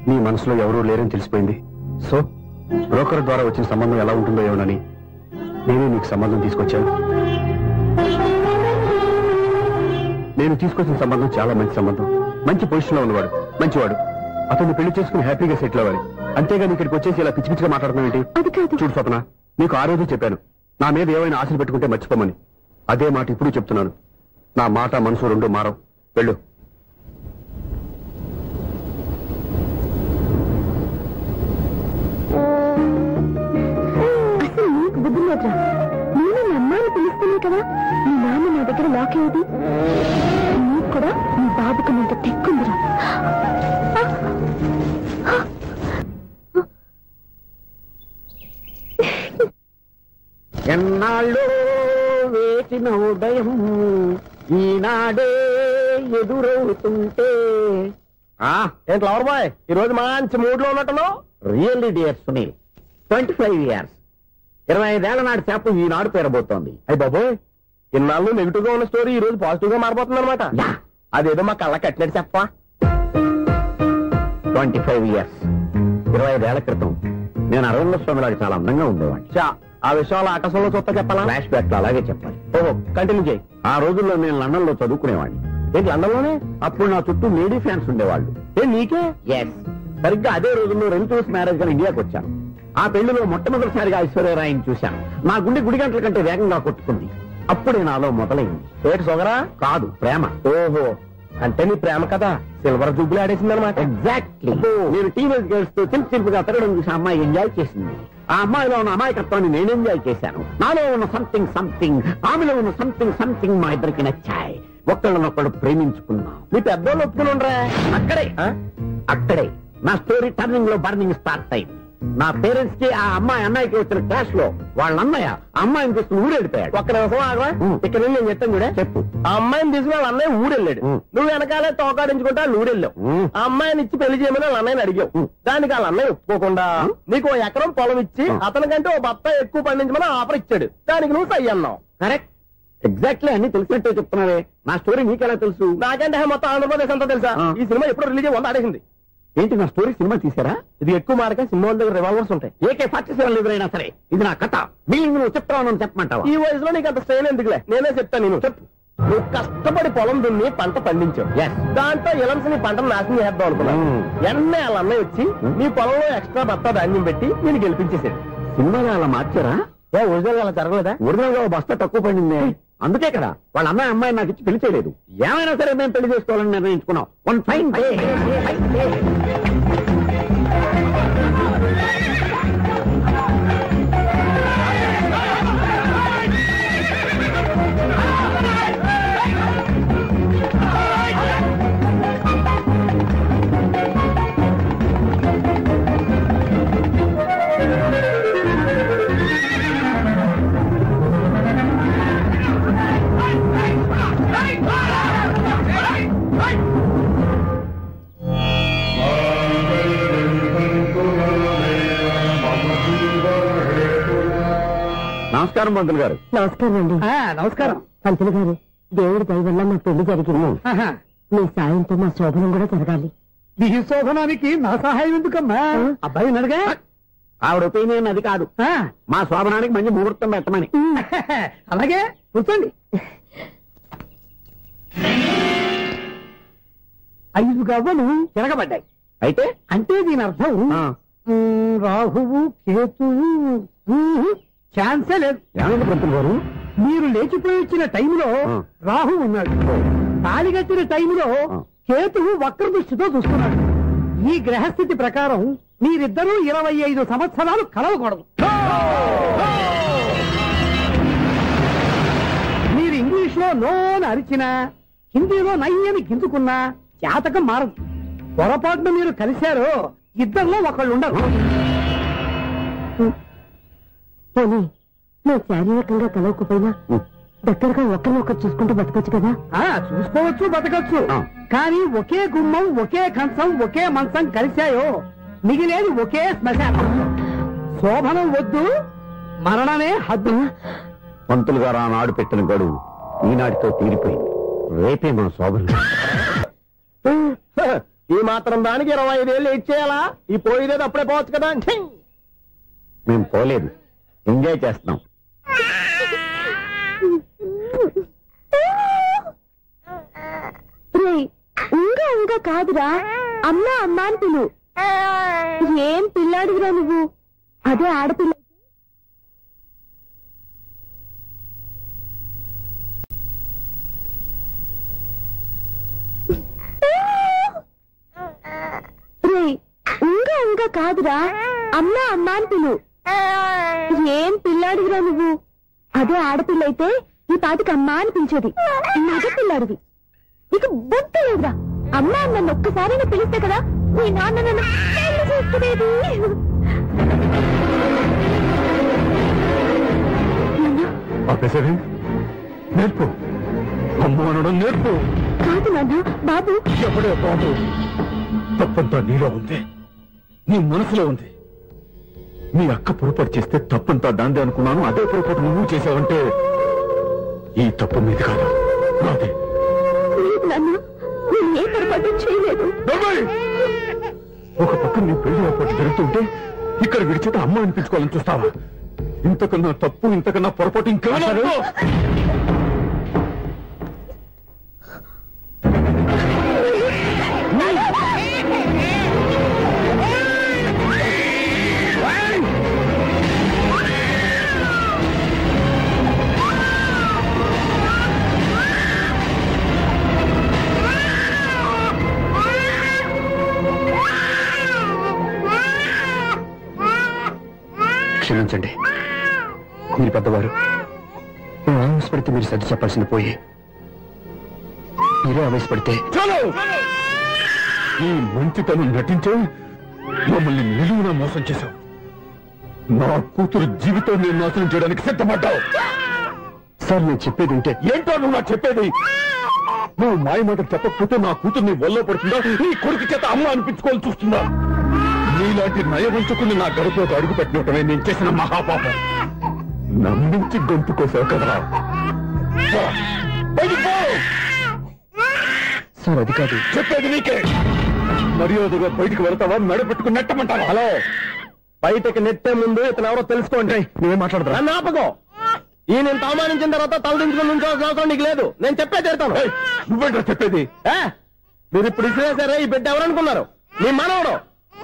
నీ మనసులో ఎవరూ లేరని తెలిసిపోయింది. సో బ్రోకర్ ద్వారా వచ్చిన సంబంధం ఎలా ఉంటుందో ఏమోనని నేనే నీకు సంబంధం తీసుకొచ్చాను. నేను తీసుకొచ్చిన సంబంధం చాలా మంచి సంబంధం. మంచి పొజిషన్ లో ఉన్నవాడు, మంచివాడు. అతన్ని పెళ్లి చేసుకుని హ్యాపీగా సెటిల్ అవ్వాలి. అంతేగాని ఇక్కడికి వచ్చేసి ఇలా పిచ్చి పిచ్చిగా మాట్లాడడం ఏంటి? చూడు స్వప్న, నీకు ఆ రోజు చెప్పాను నా మీద ఏమైనా ఆశలు పెట్టుకుంటే మర్చిపోమని. అదే మాట ఇప్పుడు చెప్తున్నాను. నా మాట మనసు రెండు మారవు. వెళ్ళు. అసలు నీకు బుద్ధి లేదురా. నేను నా అమ్మాయిని పిలుస్తున్నాను కదా, నీ నాన్న నా దగ్గర లాక్ అయ్యేది. నీకు కూడా నీ బాబుకు నంత తెక్కుందిరా. ఎన్నాళ్ళు వేసిన ఉదయం ఈనాడే ఎదురవుతుంటే. ఏంటి లవర్ బాయ్, ఈ రోజు మంచి మూడ్ లో ఉన్నట్టున్నావు? రియల్లీ డియర్ సునీల్, 25 years 25 ఏళ్ల నాటి చేప ఈనాడు పేరబోతోంది. అయ్యి బాబోయ్, ఇన్నాళ్ళు నెగిటివ్ గా ఉన్న స్టోరీ ఈ రోజు పాజిటివ్ గా మారిపోతుంది అనమాట. అదేదో మా కళ్ళ కట్టినట్టు చెప్పా. 25 years 25 ఏళ్ల క్రితం నేను అరవింద స్వామి లాగా చాలా అందంగా ఉండేవాడిని. ఆ విషయాలు ఆకాశంలో చూస్తా చెప్పాలా? ఫ్లాష్ బ్యాక్ లో అలాగే చెప్పాలి. ఓహో, కంటిన్యూ చేయి. ఆ రోజుల్లో నేను లండన్ లో చదువుకునేవాడిని. ఏంటి లండన్ లోనే? అప్పుడు నా చుట్టూ లేడీ ఫ్యాన్స్ ఉండేవాళ్ళు. నీకే? ఎస్. సరిగ్గా అదే రోజుల్లో రిలేటివ్స్ మ్యారేజ్ గా ఇండియాకి వచ్చాను. ఆ పెళ్లిలో మొట్టమొదటిసారిగా ఐశ్వర్యరాయని చూశాను. నా గుండె గుడి గంటల కంటే వేగంగా కొట్టుకుంది. అప్పుడే నాలో మొదలైంది. ఏటి సొగరా? కాదు, ప్రేమ. ఓహో, అంటే నీ ప్రేమ కదా సిల్వర్ జూబ్లీ ఆడేసిందనమాట. ఎగ్జాక్ట్లీ. నేను టీనేజ్ గర్ల్స్ తో చిలుపుగా తిరగడం చూసి అమ్మాయి ఎంజాయ్ చేసింది. ఆ అమ్మాయిలో ఉన్న అమాయకత్వాన్ని నేను ఎంజాయ్ చేశాను. నాలో ఉన్న సంథింగ్ ఆమెలో ఉన్న సంథింగ్ మా ఇద్దరికి నచ్చాయి. ఒక్కళ్ళనొక్కడు ప్రేమించుకున్నాం. మీ పెద్దోళ్ళు ఒప్పుకుని ఉండరా? అక్కడే నా స్టోరీ టర్నింగ్ లో బర్నింగ్ స్టార్ట్ అయింది. నా పేరెంట్స్ కి ఆ అమ్మాయి అన్నయ్యకి వచ్చిన క్లాష్ లో వాళ్ళ అన్నయ్య అమ్మాయిని తీసుకుని ఊరెళ్ళిపోయాడు. ఒక్క నిమిషం ఆగవా? ఇక్కడ నేను చెప్తాను కూడా. చెప్పు. ఆ అమ్మాయిని తీసుకుని వాళ్ళ అన్నయ్య ఊరెళ్ళాడు. నువ్వు వెనకాలే తోకాడించుకుంటా ఊరెళ్ళావు. ఆ అమ్మాయిని ఇచ్చి పెళ్లి చేయమని వాళ్ళ అన్నయ్యని అడిగావు. దానికి వాళ్ళ అన్నయ్య ఒప్పుకోకుండా నీకు 1 ఎకరం పొలం ఇచ్చి అతనికంటే 1 బత్త ఎక్కువ పండించమని ఆఫర్ ఇచ్చాడు. దానికి నువ్వు సై అన్నావు. కరెక్ట్, ఎగ్జాక్ట్లీ అన్ని తెలిసినట్టే చెప్తున్నావే. నా స్టోరీ నీకెలా తెలుసు? నాకంటే మొత్తం ఆంధ్రప్రదేశ్ అంతా తెలుసా? ఈ సినిమా ఎప్పుడు రిలీజ్ 100 ఆడేసింది. ఏంటి నా స్టోరీ సినిమా తీసారా? ఇది ఎక్కువ మార్గా సినిమా దగ్గర రివాల్వర్స్ ఉంటాయి. AK-47 ఎదురైనా సరే ఇది నా కథ. వీళ్ళు నువ్వు చెప్తావు చెప్పమంటావా? ఈ వయసులో నీకు అంత స్ట్రెయిన్ ఎందుకులే, నేనే చెప్తాను. నేను చెప్పు. నువ్వు కష్టపడి పొలం దున్ని పంట పండించావు. దాంతో ఎలమ్స్ నీ పంటను నాశనం చేద్దాం అనుకున్నావు. ఎన్నే వాళ్ళ అన్నయ్య వచ్చి నీ పొలంలో ఎక్స్ట్రా బస్తా ధాన్యం పెట్టి నేను గెలిపించేసాడు. సినిమాలో అలా మార్చారా? ఒరిజినల్ అలా జరగలేదా? ఒరిజినల్ గా బస్తా తక్కువ పడింది, అందుకే కదా వాళ్ళ అమ్మాయి నాకు ఇచ్చి పెళ్లి చేయలేదు. ఏమైనా సరే మేము పెళ్లి చేసుకోవాలని నిర్ణయించుకున్నాం. One fine day. నమస్కారం పంతులు గారు. నమస్కారం అండి. నమస్కారం పంతులు గారు. దేవుడి దయ వల్ల మా పెళ్లి జరిగింది. మీ సాయంతో మా శోభనం కూడా జరగాలి. మీ శోభనానికి నా సహాయం ఎందుకమ్మా? అబ్బాయి నడగా ఆవిడ ఒపీనియన్ అది కాదు. మా శోభనానికి మంచి ముహూర్తం పెట్టమని. అలాగే కూర్చోండి. 5 గవ్వలు తిరగబడ్డాయి. అయితే అంటే దీని అర్థం రాహువు కేతువు ఛాన్సే లేదు. పంతులు గారు, మీరు లేచిపోయి వచ్చిన టైంలో రాహు ఉన్నాడు. తాళిగట్టిన టైంలో కేతువు వక్ర దృష్టితో చూస్తున్నాడు. ఈ గ్రహస్థితి ప్రకారం మీరిద్దరూ 25 సంవత్సరాలు కలవకూడదు. మీరు ఇంగ్లీష్ లో నోని అరిచినా, హిందీలో నయ్యని గింజుకున్నా జాతకం మారదు. పొరపాటున మీరు కలిశారో ఇద్దరిలో ఒకళ్ళు ఉండరు. మేము శారీరకంగా కలవకపోయినా దగ్గరగా ఒకరినొకరు చూసుకుంటూ బతకొచ్చు కదా? చూసుకోవచ్చు, బతకచ్చు. కానీ ఒకే గుమ్మం, ఒకే కంచం, ఒకే మంచం కలిశాయో మిగిలేది ఒకే శ్మశానం. శోభనం వద్దు, మరణమే హద్దు. పంతులు గారు ఆనాడు పెట్టిన గడువు ఈనాటితో తీరిపోయింది. రేపే మన శోభనం. ఈ మాత్రం దానికి 25 ఏళ్ళు ఇచ్చేయాలా? ఈ పోయేది అప్పుడే పోవచ్చు కదా. మేము పోలేదు, ఎంజాయ్ చేస్తున్నాం. ఇంకా కాదురా, అమ్మ అమ్మ అని పిలు. ఏం పిల్లాడిరా నువ్వు? అదే ఆడపిల్ల. ఇంకా కాదురా, అమ్మ అమ్మ అని పిలు. ఏం పిల్లాడిరా నువ్వు? అదే ఆడపిల్ల అయితే ఈ పాటికి అమ్మ అని పిలిచేది. మగ పిల్లాడివి, నీకు బుద్ధి లేదురా. అమ్మ నన్ను ఒక్కసారి పిలిస్తే కదా మీ నాన్న నన్ను పెళ్లి చేసుకునేది. నేర్పు, అమ్మ అనడం నేర్పు. కాదు నాన్న, బాబు. ఎప్పుడే బాబు, తప్పంతా నీలో ఉంది, నీ మనసులో ఉంది. నీ అక్క పొరపాటు చేస్తే తప్పంతా దాందే అనుకున్నాను. అదే పొరపాటు నువ్వు చేసావంటే ఈ తప్పు మీది కాదు, నాదే. ఏ పొరపాటు చేయలేదు. ఒక పక్క నీ పెళ్లి ఏర్పాటు జరుగుతుంటే ఇక్కడ విడిచేత అమ్మ అనిపించుకోవాలని చూస్తావా? ఇంతకన్నా తప్పు, ఇంతకన్నా పొరపాటు ఇంకా క్షమించండి, మీరు పెద్దవారు. నేను ఆవేశపడితే మీరు సర్ది చెప్పాల్సింది పోయి మీరే ఆవేశపడితే ఈ మంచితనం నటించే మమ్మల్ని నిలువున మోసం చేశావు. నా కూతురు జీవితం నేను నాశనం చేయడానికి సిద్ధపడ్డావు. సార్, నేను చెప్పేది ఉంటే. ఏంటో నువ్వు నాకు చెప్పేది? నువ్వు మాయ మాట చెప్పకపోతే నా కూతురు నీ వల్ల పడుతుందా? నీ కొడుకు చేత అమ్మ అనిపించుకోవాలని చూస్తుందా? నీలాంటి నయవంచుకుని నా గడపలోకి అడుగు పెట్టినటమే నేను చేసిన మహాపాపం. నమ్మించి గొంతు కోసావు కదరా. సార్, అది కాదు చెప్పేది నీకే. మర్యాదగా బయటికి వెళ్తావా మెడ పెట్టుకుని నెట్టమంటావా? హలో, బయటకి నెట్టే ముందు ఇతను ఎవరో తెలుసుకోండి. నువ్వేం మాట్లాడతా? నన్ను ఆపకో. ఈ నేను అవమానించిన తర్వాత తలదించుకుని నుంచోవాల్సిన అవసరం నీకు లేదు. నేను చెప్పే తీరుతాను. నువ్వేంటో చెప్పేది? మీరు ఇప్పుడు ఇసిరేసారే, ఈ బిడ్డ ఎవరనుకున్నారు? మీ మనవడు,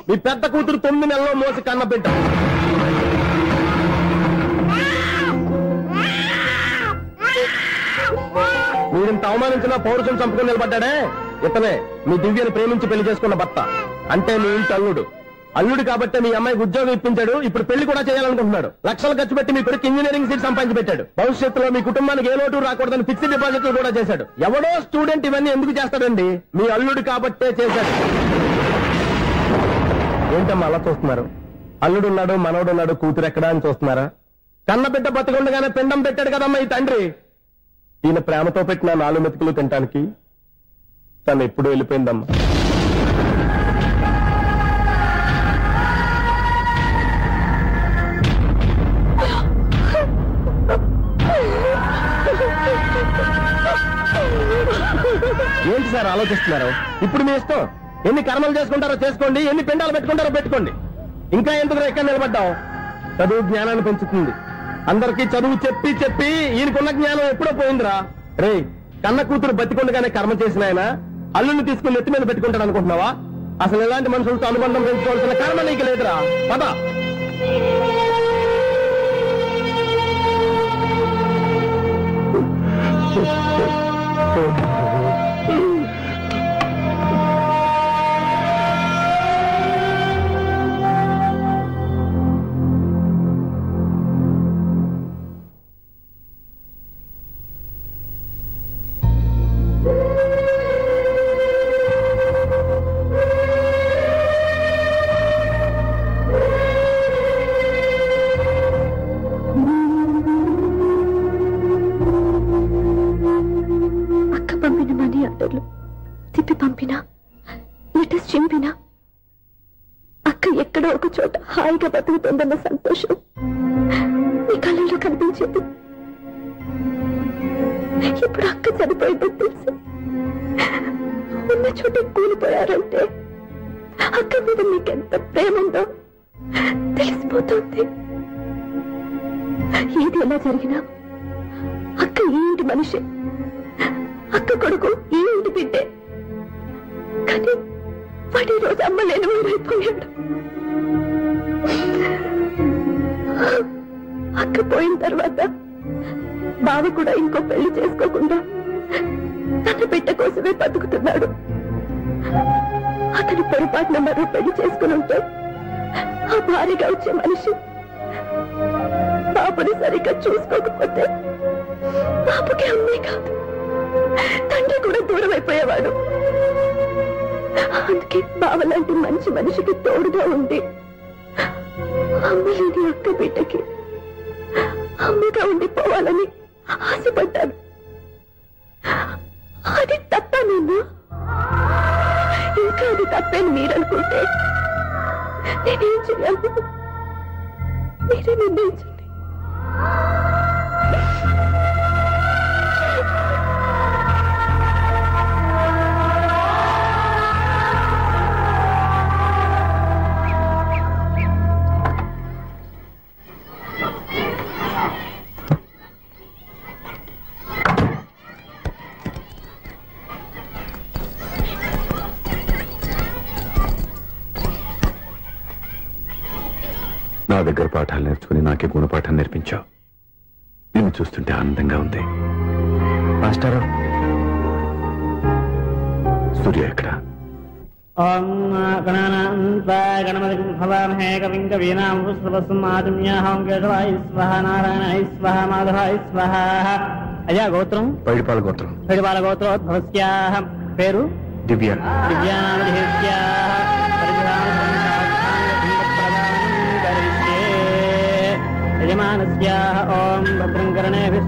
మీ పెద్ద కూతురు 9 నెలల్లో మోసి కన్న బిడ్డ. మీరింత అవమానించిన పౌరుషం చంపుకొని నిలబడ్డాడే ఇతనే మీ దివ్యను ప్రేమించి పెళ్లి చేసుకున్న భర్త. అంటే మీ ఇంటి అల్లుడు. అల్లుడు కాబట్టి మీ అమ్మాయికి ఉద్యోగం ఇప్పించాడు. ఇప్పుడు పెళ్లి కూడా చేయాలనుకుంటున్నాడు. లక్షలు ఖర్చు పెట్టి మీ కొడుకు ఇంజనీరింగ్ సీట్ సంపాదించి పెట్టాడు. భవిష్యత్తులో మీ కుటుంబానికి ఏ లోటు రాకూడదని ఫిక్స్డ్ డిపాజిట్లు కూడా చేశాడు. ఎవడో స్టూడెంట్ ఇవన్నీ ఎందుకు చేస్తాడండి? మీ అల్లుడు కాబట్టే చేశాడు. ఏంటమ్మా అలా చూస్తున్నారు? అల్లుడున్నాడు, మనవడున్నాడు, కూతురు ఎక్కడా అని చూస్తున్నారా? కన్నబిడ్డ బతికుండగానే పిండం పెట్టాడు కదమ్మా ఈ తండ్రి. ఈయన ప్రేమతో పెట్టిన 4 మెతుకులు తినటానికి తను ఎప్పుడు వెళ్ళిపోయిందమ్మా. ఏంటి సార్ ఆలోచిస్తున్నారు? ఇప్పుడు మీ ఇష్టం. ఎన్ని కర్మలు చేసుకుంటారో చేసుకోండి, ఎన్ని పిండాలు పెట్టుకుంటారో పెట్టుకోండి. ఇంకా ఎందుకు ఎక్కడ నిలబడ్డావు? చదువు జ్ఞానాన్ని పెంచుతుంది. అందరికీ చదువు చెప్పి చెప్పి ఈయనకున్న జ్ఞానం ఎప్పుడో పోయిందిరా. రే, కన్న కూతురు బతికొండగానే కర్మ చేసిన ఆయన అల్లుని తీసుకుని నెత్తి మీద పెట్టుకుంటాడు అనుకుంటున్నావా? అసలు ఎలాంటి మనుషులతో అనుబంధం పెంచుకోవాల్సిన కర్మ నీకు లేదురా. పద. తిప్పి పంపినా, లెటర్స్ చింపినా అక్క ఎక్కడో ఒక చోట హాయిగా బతుకుతుందన్న సంతోషం మీ కళ్ళల్లో కనిపించేది. ఇప్పుడు అక్క చనిపోయిందని తెలిసి ఉన్న చోట కూలిపోయారంటే అక్క మీద మీకెంత ప్రేమ ఉందో తెలిసిపోతుంది. ఏది ఎలా జరిగినా అక్క ఈ ఇంటి మనిషి, అక్క కొడుకు ఈ ఇంటి బిడ్డే. కానీ వాడి రోజు అమ్మలేని ఊరైపోయాడు. అక్క పోయిన తర్వాత బావ కూడా ఇంకో పెళ్లి చేసుకోకుండా తన బిడ్డ కోసమే బతుకుతున్నాడు. అతను పొరపాటున మరో పెళ్లి చేసుకుని ఉంటే ఆ భారీగా వచ్చే మనిషి బాబుని సరిగ్గా చూసుకోకపోతే బాబుకి అమ్మే కాదు తండ్రి కూడా దూరం అయిపోయేవాడు. అందుకే బావలాంటి మంచి మనిషికి తోడుగా ఉండి అమ్మలేని అక్క బిడ్డకి అమ్మగా ఉండిపోవాలని ఆశపడ్డాను. అది తప్ప నేను ఇంకా అది తప్పని మీరనుకుంటే నేనేం చేయాలి? మీరే నిర్ణయించండి. నా దగ్గర పాఠాలు నేర్చుకుని నాకే గుణపాఠం నేర్పించావు. నిన్ను చూస్తుంటే ఆనందంగా ఉంది. మాస్టారు, సూర్య ఎక్కడ? అయ్యా గోత్రం? పైడిపాల గోత్రం. పైడిపాల గోత్రోద్భవస్య. పేరు? దివ్య. యజమానస్యాః ఓం భద్రం కర్ణేభిః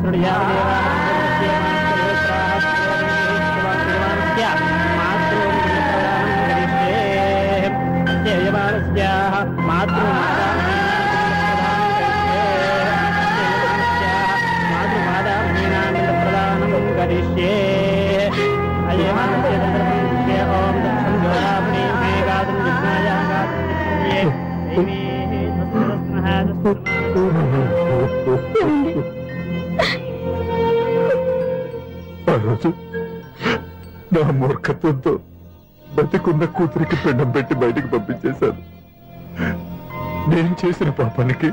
కరిష్యే. రోజు నా మూర్ఖత్వంతో బతికున్న కూతురికి పిండం పెట్టి బయటికి పంపించేశాను. నేను చేసిన పాపానికి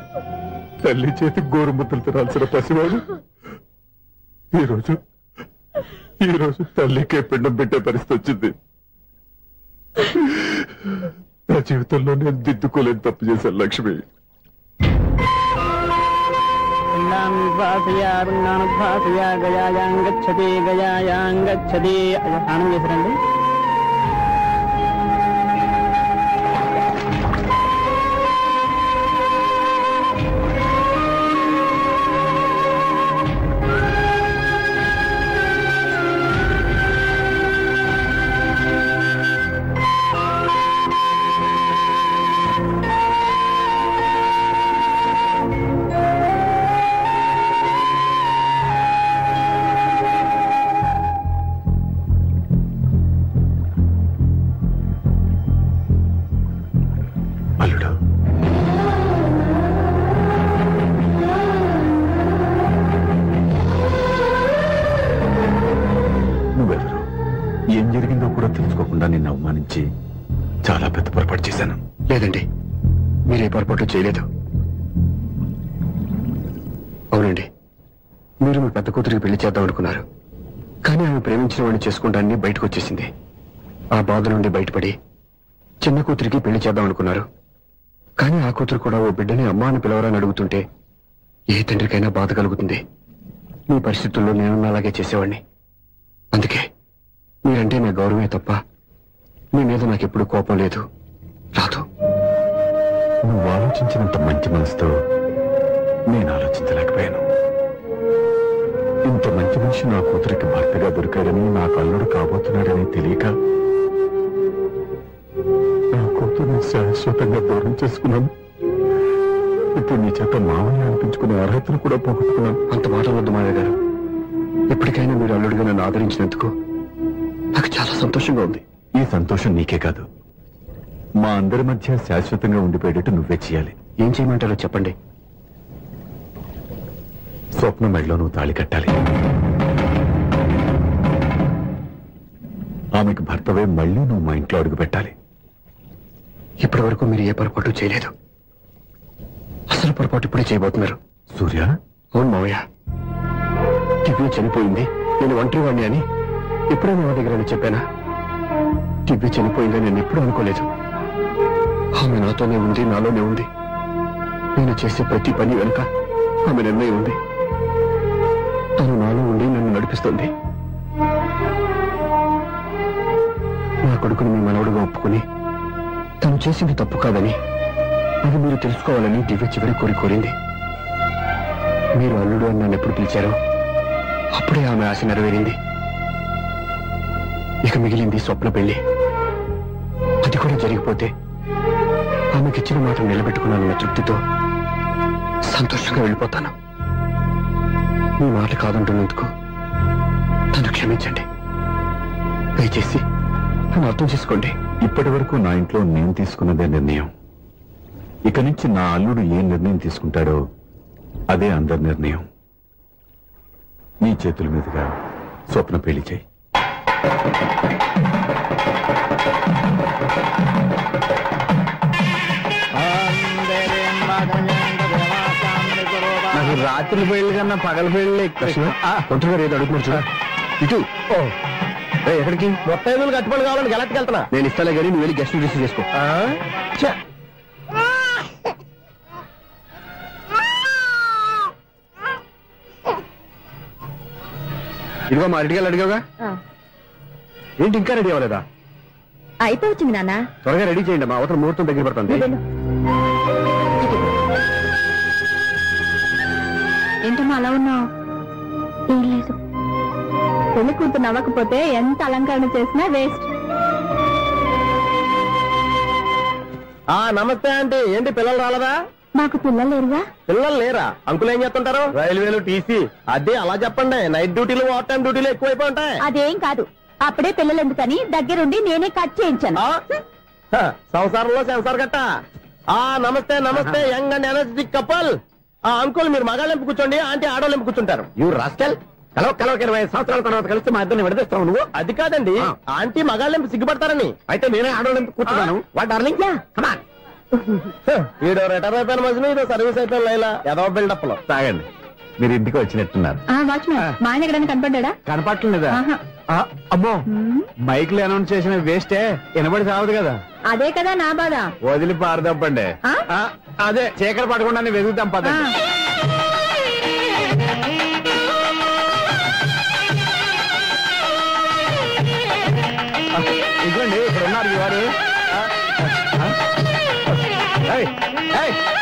తల్లి చేతి గోరుముద్దలు తినాల్సిన పసివాడు ఈ రోజు తల్లికే పిండం పెట్టే పరిస్థితి వచ్చింది. నా జీవితంలో నేను దిద్దుకోలేని తప్పు చేశాను లక్ష్మి. స్నానం చేశారండి. ఏం జరిగిందో కూడా తెలుసుకోకుండా నిన్ను అవమానించి చాలా పెద్ద పొరపాటు చేశాను. లేదండి, మీరే పొరపాటు చేయలేదు. అవునండి, మీరు మీ పెద్ద కూతురికి పెళ్లి చేద్దాం అనుకున్నారు. కానీ ఆమె ప్రేమించిన వాడిని చేసుకుంటానని బయటకు వచ్చేసింది. ఆ బాధ నుండి బయటపడి చిన్న కూతురికి పెళ్లి చేద్దాం అనుకున్నారు. కానీ ఆ కూతురు కూడా ఓ బిడ్డని అమ్మా అని పిలవరని అడుగుతుంటే ఏ తండ్రికైనా బాధ కలుగుతుంది. మీ పరిస్థితుల్లో నేను అలాగే చేసేవాడిని. అందుకే మీరంటే నా గౌరవమే తప్ప మీ మీద నాకెప్పుడు కోపం లేదు, రాదు. నువ్వు ఆలోచించినంత మంచి మనసుతో నేను ఆలోచించలేకపోయాను. ఇంత మంచి మనిషి నా కూతురికి భర్తగా దొరికాడని, నాకు అల్లుడు కాబోతున్నాడని తెలియక నా కూతురుని శాశ్వతంగా దూరం చేసుకున్నాను. ఇప్పుడు నీ చేత మామయ్య అనిపించుకునే అర్హతను కూడా పోగొట్టుకున్నాను. అంత మాటలు వద్దు మామయ్య గారు. ఎప్పటికైనా మీరు అల్లుడిగా నన్ను ఆదరించినందుకు నాకు చాలా సంతోషంగా ఉంది. ఈ సంతోషం నీకే కాదు, మా అందరి మధ్య శాశ్వతంగా ఉండిపోయేటట్టు నువ్వే చేయాలి. ఏం చేయమంటారో చెప్పండి. స్వప్న మెడలో నువ్వు తాళి కట్టాలి. ఆమెకు భర్తవే మళ్ళీ నువ్వు మా ఇంట్లో అడుగు పెట్టాలి. ఇప్పటి వరకు మీరు ఏ పొరపాటు చేయలేదు. అసలు పొరపాటు ఇప్పుడే చేయబోతున్నారు. సూర్య, అవును మావయ్య, దివ్య చనిపోయింది, నేను ఒంటరి వాణ్ణి అని ఎప్పుడూ మా దగ్గర చెప్పానా? దివ్య చనిపోయిందని నేను ఎప్పుడూ అనుకోలేదు. ఆమె నాతోనే ఉంది, నాలోనే ఉంది. నేను చేసే ప్రతి పని వెనుక ఆమె నిర్ణయం ఉంది. తను నాలో ఉండి నన్ను నడిపిస్తుంది. నా కొడుకుని మీ మనవడుగా ఒప్పుకుని తను చేసింది తప్పు కాదని, అది మీరు తెలుసుకోవాలని దివ్య చివరి కోరింది. మీరు అల్లుడు అని నన్ను ఎప్పుడు పిలిచారో అప్పుడే ఆమె ఆశ నెరవేరింది. ఇక మిగిలింది స్వప్న పెళ్లి. అది కూడా జరిగిపోతే ఆమెకిచ్చిన మాట నిలబెట్టుకున్నానన్న తృప్తితో సంతోషంగా వెళ్ళిపోతాను. మీ మాట కాదంటున్నందుకు నన్ను క్షమించండి. దయచేసి నన్ను అర్థం చేసుకోండి. ఇప్పటి వరకు నా ఇంట్లో నేను తీసుకున్నదే నిర్ణయం. ఇక నుంచి నా అల్లుడు ఏ నిర్ణయం తీసుకుంటాడో అదే అందరి నిర్ణయం. నీ చేతుల మీదుగా స్వప్న పెళ్లి చేయి. నాకు రాత్రి పెళ్లి కన్నా పగల పెళ్లి తొందరగా రేపు అడుగుతున్నారు చూడ. ఇటు ఎక్కడికి? మొత్తం ఐదులు కట్టుబడి కావాలని గెలట్కి వెళ్తున్నా. నేను ఇస్తాలే కానీ నువ్వు వెళ్ళి గెస్ట్ రిసీవ్ చేసుకో. ఇదిగో మా రెడీగా అడిగావుగా, ఏంటి ఇంకా రెడీ అవ్వలేదా? అయితే వచ్చింది నాన్న. త్వరగా రెడీ చేయండి, మా అవతల ముహూర్తం దగ్గర పడుతుంది. ఏంటమ్మా అలా ఉన్నావు? ఏం లేదు. పెళ్లి కూతురు నవ్వకపోతే ఎంత అలంకరణ చేసినా వేస్ట్. నమస్తే ఆంటీ. ఏంటి పిల్లలు రాలదా? మాకు పిల్లలు లేరుగా. పిల్లలు లేరా? అంకులు ఏం చేస్తుంటారు? రైల్వేలు, టీసీ. అదే అలా చెప్పండి. నైట్ డ్యూటీలు, ఓవర్ టైం డ్యూటీలు ఎక్కువైపోయి ఉంటాయి. అదేం కాదు, అప్పుడే పిల్లలు ఎందుకని దగ్గరుండి నేనే కట్ చేయించాను. సంసారంలో సెన్సార్ గట్ట. నమస్తే నమస్తే, young and energetic couple. Uncle మీరు మగాళ్ళు ఎంపు కూర్చోండి, ఆంటీ ఆడోళ్ళు ఎంపు కూర్చుంటారు. యూ రాస్కెల్, కలవ 20 సంవత్సరాల తర్వాత కలిస్తే మా ఇద్దరిని విడదీస్తావు నువ్వు? అది కాదండి, ఆంటీ మగాళ్ళని సిగ్గుపడతారని. అయితే నేనే ఆడవాళ్ళని కూర్చున్నాను. వాట్ డార్లింగ్, ఈడో రిటైర్ అయిపోయిన మధ్యన ఇదో సర్వీస్ అయిపోయిన లైలా ఏదో బిల్డప్ లో. తాగండి, మీరు ఇంటికి వచ్చినట్టున్నారు. మా ఆయన ఎక్కడైనా కనపడ్డా? కనపట్లేదా? అమ్మో, మైక్ లో అనౌన్స్ చేసిన వేస్టే, వినబడి సావదు కదా. అదే కదా నా బాధ. వదిలి పారదప్పండి. అదే చీకటి పడకుండా వెతుకుతాం పదండి. ఇదిగోండి, ఇక్కడ ఉన్నారు ఈ వారు.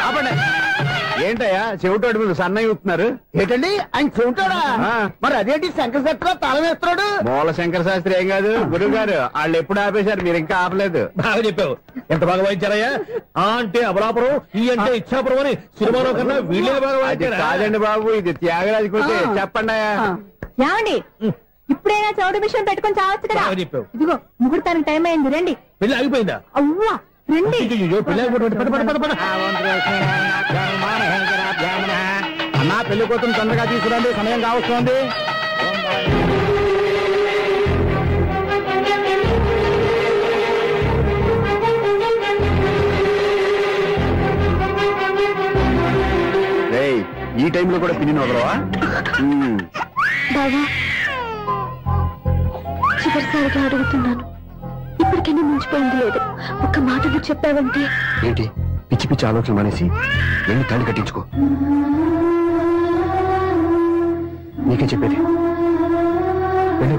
ఆపండి. ఏంటయ్యా చెవిటోడి మీద సన్నయ్య ఊపుతున్నారు? ఏంటండి ఆయన చెబుతాడా? మరి అదేంటి శంకర శాస్త్రి తాళం వేస్తున్నాడు? మూల శంకర శాస్త్రి ఏం కాదు, గురువు గారు. వాళ్ళు ఎప్పుడు ఆపేశారు, మీరు ఇంకా ఆపలేదు. బాగా చెప్పావు. ఎంత బాగా వాయించారయ్యా. ఆ అంటే అమలాపురం, ఈ అంటే ఇచ్చాపురం అని సినిమాలో కన్నా వీళ్ళే బాగా వాయించారు. కాదండి బాబు, ఇది త్యాగరాజ కృతి. చెప్పండి అయ్యా. ఏమండి, ఇప్పుడైనా చౌడ విషయం పెట్టుకొని చావచ్చు కదా. చెప్పావు. ఇదిగో ముహూర్తానికి టైం అయింది, రండి. పెళ్లి ఆగిపోయిందా? అవ్వా రండి. అన్నా పెళ్లి కోసం తొందరగా తీసుకురండి, సమయం కావస్తుంది. ఈ టైంలో కూడా పిన్ని వదలవా? బావా, చివరిసారిగా అడుగుతున్నాను, ఇప్పటికైనా మించిపోయింది లేదు. ఒక్క మాట నువ్వు చెప్పావంటే. ఏంటి పిచ్చి పిచ్చి ఆలోచన మానేసి వెళ్ళి తాళి కట్టించుకో. నీకే చెప్పేది, వెళ్ళు.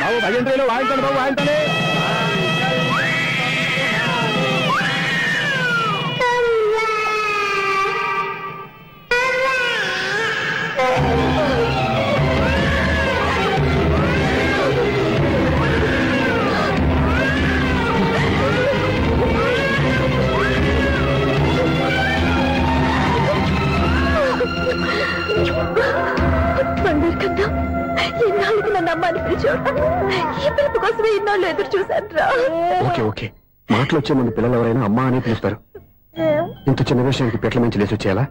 బాబు భజంత్రీలు వాయించండి, బాబు వాయించండి. ఎన్నాళ్ళకి నన్ను అమ్మాని పిలిచాడు. ఈ పిలుపు కోసమే ఇన్నాళ్ళు ఎదురు చూశాను. ఓకే ఓకే, మాటలు వచ్చే ముందు పిల్లలు ఎవరైనా అమ్మా అని పిలుస్తారు. ఇంత చిన్న విషయానికి పెట్ల మంచి లేసి వచ్చేయాలా?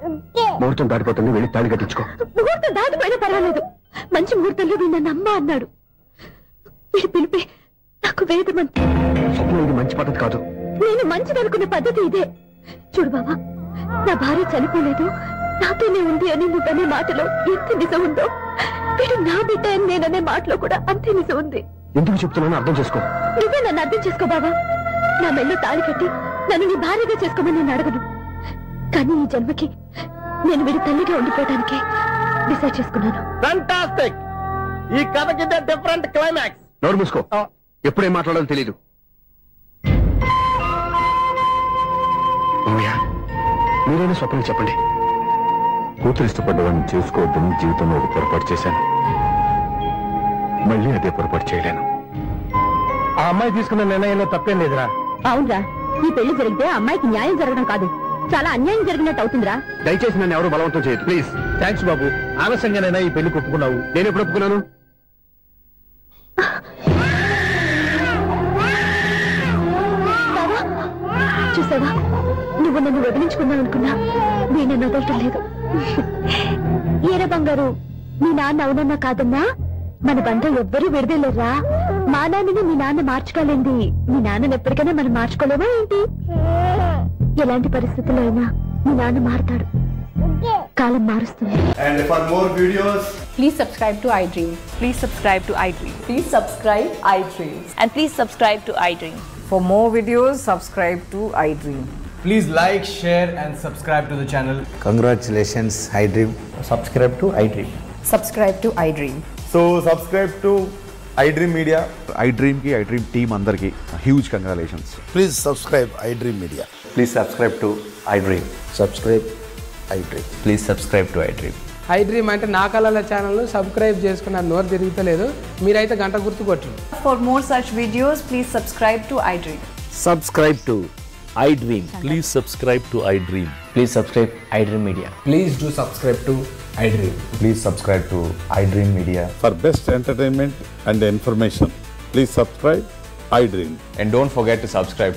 ముహూర్తం దాటిపోతుంది, వెళ్ళి తాళి కట్టించుకో. ముహూర్తం దాటిపోయినా పర్వాలేదు, మంచి ముహూర్తంలో వీడు నన్ను అమ్మ అన్నాడు. వీడి పిలిపే నాకు వేదమంతే. స్వప్నం, ఇది మంచి పద్ధతి కాదు. నేను మంచిదనుకున్న పద్ధతి ఇదే. చూడు బాబా, నా భార్య చనిపోలేదు, నాతోనే ఉంది అని నువ్వనే మాటలో ఎంత నిజం ఉందో, వీడు నా బిడ్డ అని నేననే మాటలో కూడా అంతే నిజం ఉంది. ఎందుకు చెప్తున్నానో అర్థం చేసుకో. నువ్వే నన్ను అర్థం చేసుకో బాబా. నా మెళ్ళో తాళి కట్టి నన్ను నీ భార్యగా చేసుకోమని నేను అడగను. కానీ ఈ జన్మకి నేను వీడి తల్లిగా ఉండిపోవడానికి డిసైడ్ చేసుకున్నాను. ఫెంటాస్టిక్. ఈ కథకి డిఫరెంట్ క్లైమాక్స్. నోరు మూసుకో, ఎప్పుడేం మాట్లాడాలో తెలీదు. మీరైనా స్వప్నం చెప్పండి. కూతురు ఇష్టపడ్డవాడిని చేసుకోవద్దని జీవితంలో ఒక పొరపాటు చేశాను. మళ్ళీ అదే పొరపాటు చేయలేను. ఆ అమ్మాయి తీసుకున్న నిర్ణయంలో తప్పేం లేదురా. అవునరా, ఈ పెళ్లి జరిగితే అమ్మాయికి న్యాయం జరగడం కాదు, చాలా అన్యాయం జరిగినట్టు అవుతుందిరా. దయచేసి నన్ను ఎవరు బలవంతం చేయదు, ప్లీజ్. థ్యాంక్స్ బాబు, ఆలస్యంగానైనా ఈ పెళ్లి ఒప్పుకున్నావు. నేను ఎప్పుడు ఒప్పుకున్నాను? చూసావా, నువ్వు నన్ను వదిలించుకున్నావు అనుకున్నా, నేను వదలటం లేదు. ఏరా బంగారు, మీ నాన్న అవునన్నా కాదన్నా మన బంధం ఎవ్వరూ విడదలేరా. మా నాన్నని మీ నాన్న మార్చుకోలేంది, మీ నాన్నని ఎప్పటికైనా మనం మార్చుకోలేమా ఏంటి? ఎలాంటి పరిస్థితుల్లో అయినా మీ నాన్న మారుతాడు, కాలం మారుస్తుంది. And for more videos, please subscribe to iDream. Please subscribe to iDream. Please subscribe iDream. And please subscribe to iDream. For more videos, subscribe to iDream. please like, share and subscribe to the channel. Congratulations, iDream. Subscribe to iDream. Subscribe to iDream. So subscribe to iDream Media. iDream ki iDream team andarki huge congratulations. Please subscribe iDream Media. Please subscribe to iDream. Subscribe iDream. Please subscribe to iDream. iDream అంటే నా కళల channel subscribe చేసుకున్న నోరు తిరుగుతలేదు మీరైతే గంట గుర్తు కొట్టండి. For more such videos, please subscribe to iDream. Subscribe to iDream. Please subscribe to iDream. Please subscribe iDream Media. Please do subscribe to iDream. Please subscribe to iDream Media. For best entertainment and information, please subscribe iDream. And don't forget to subscribe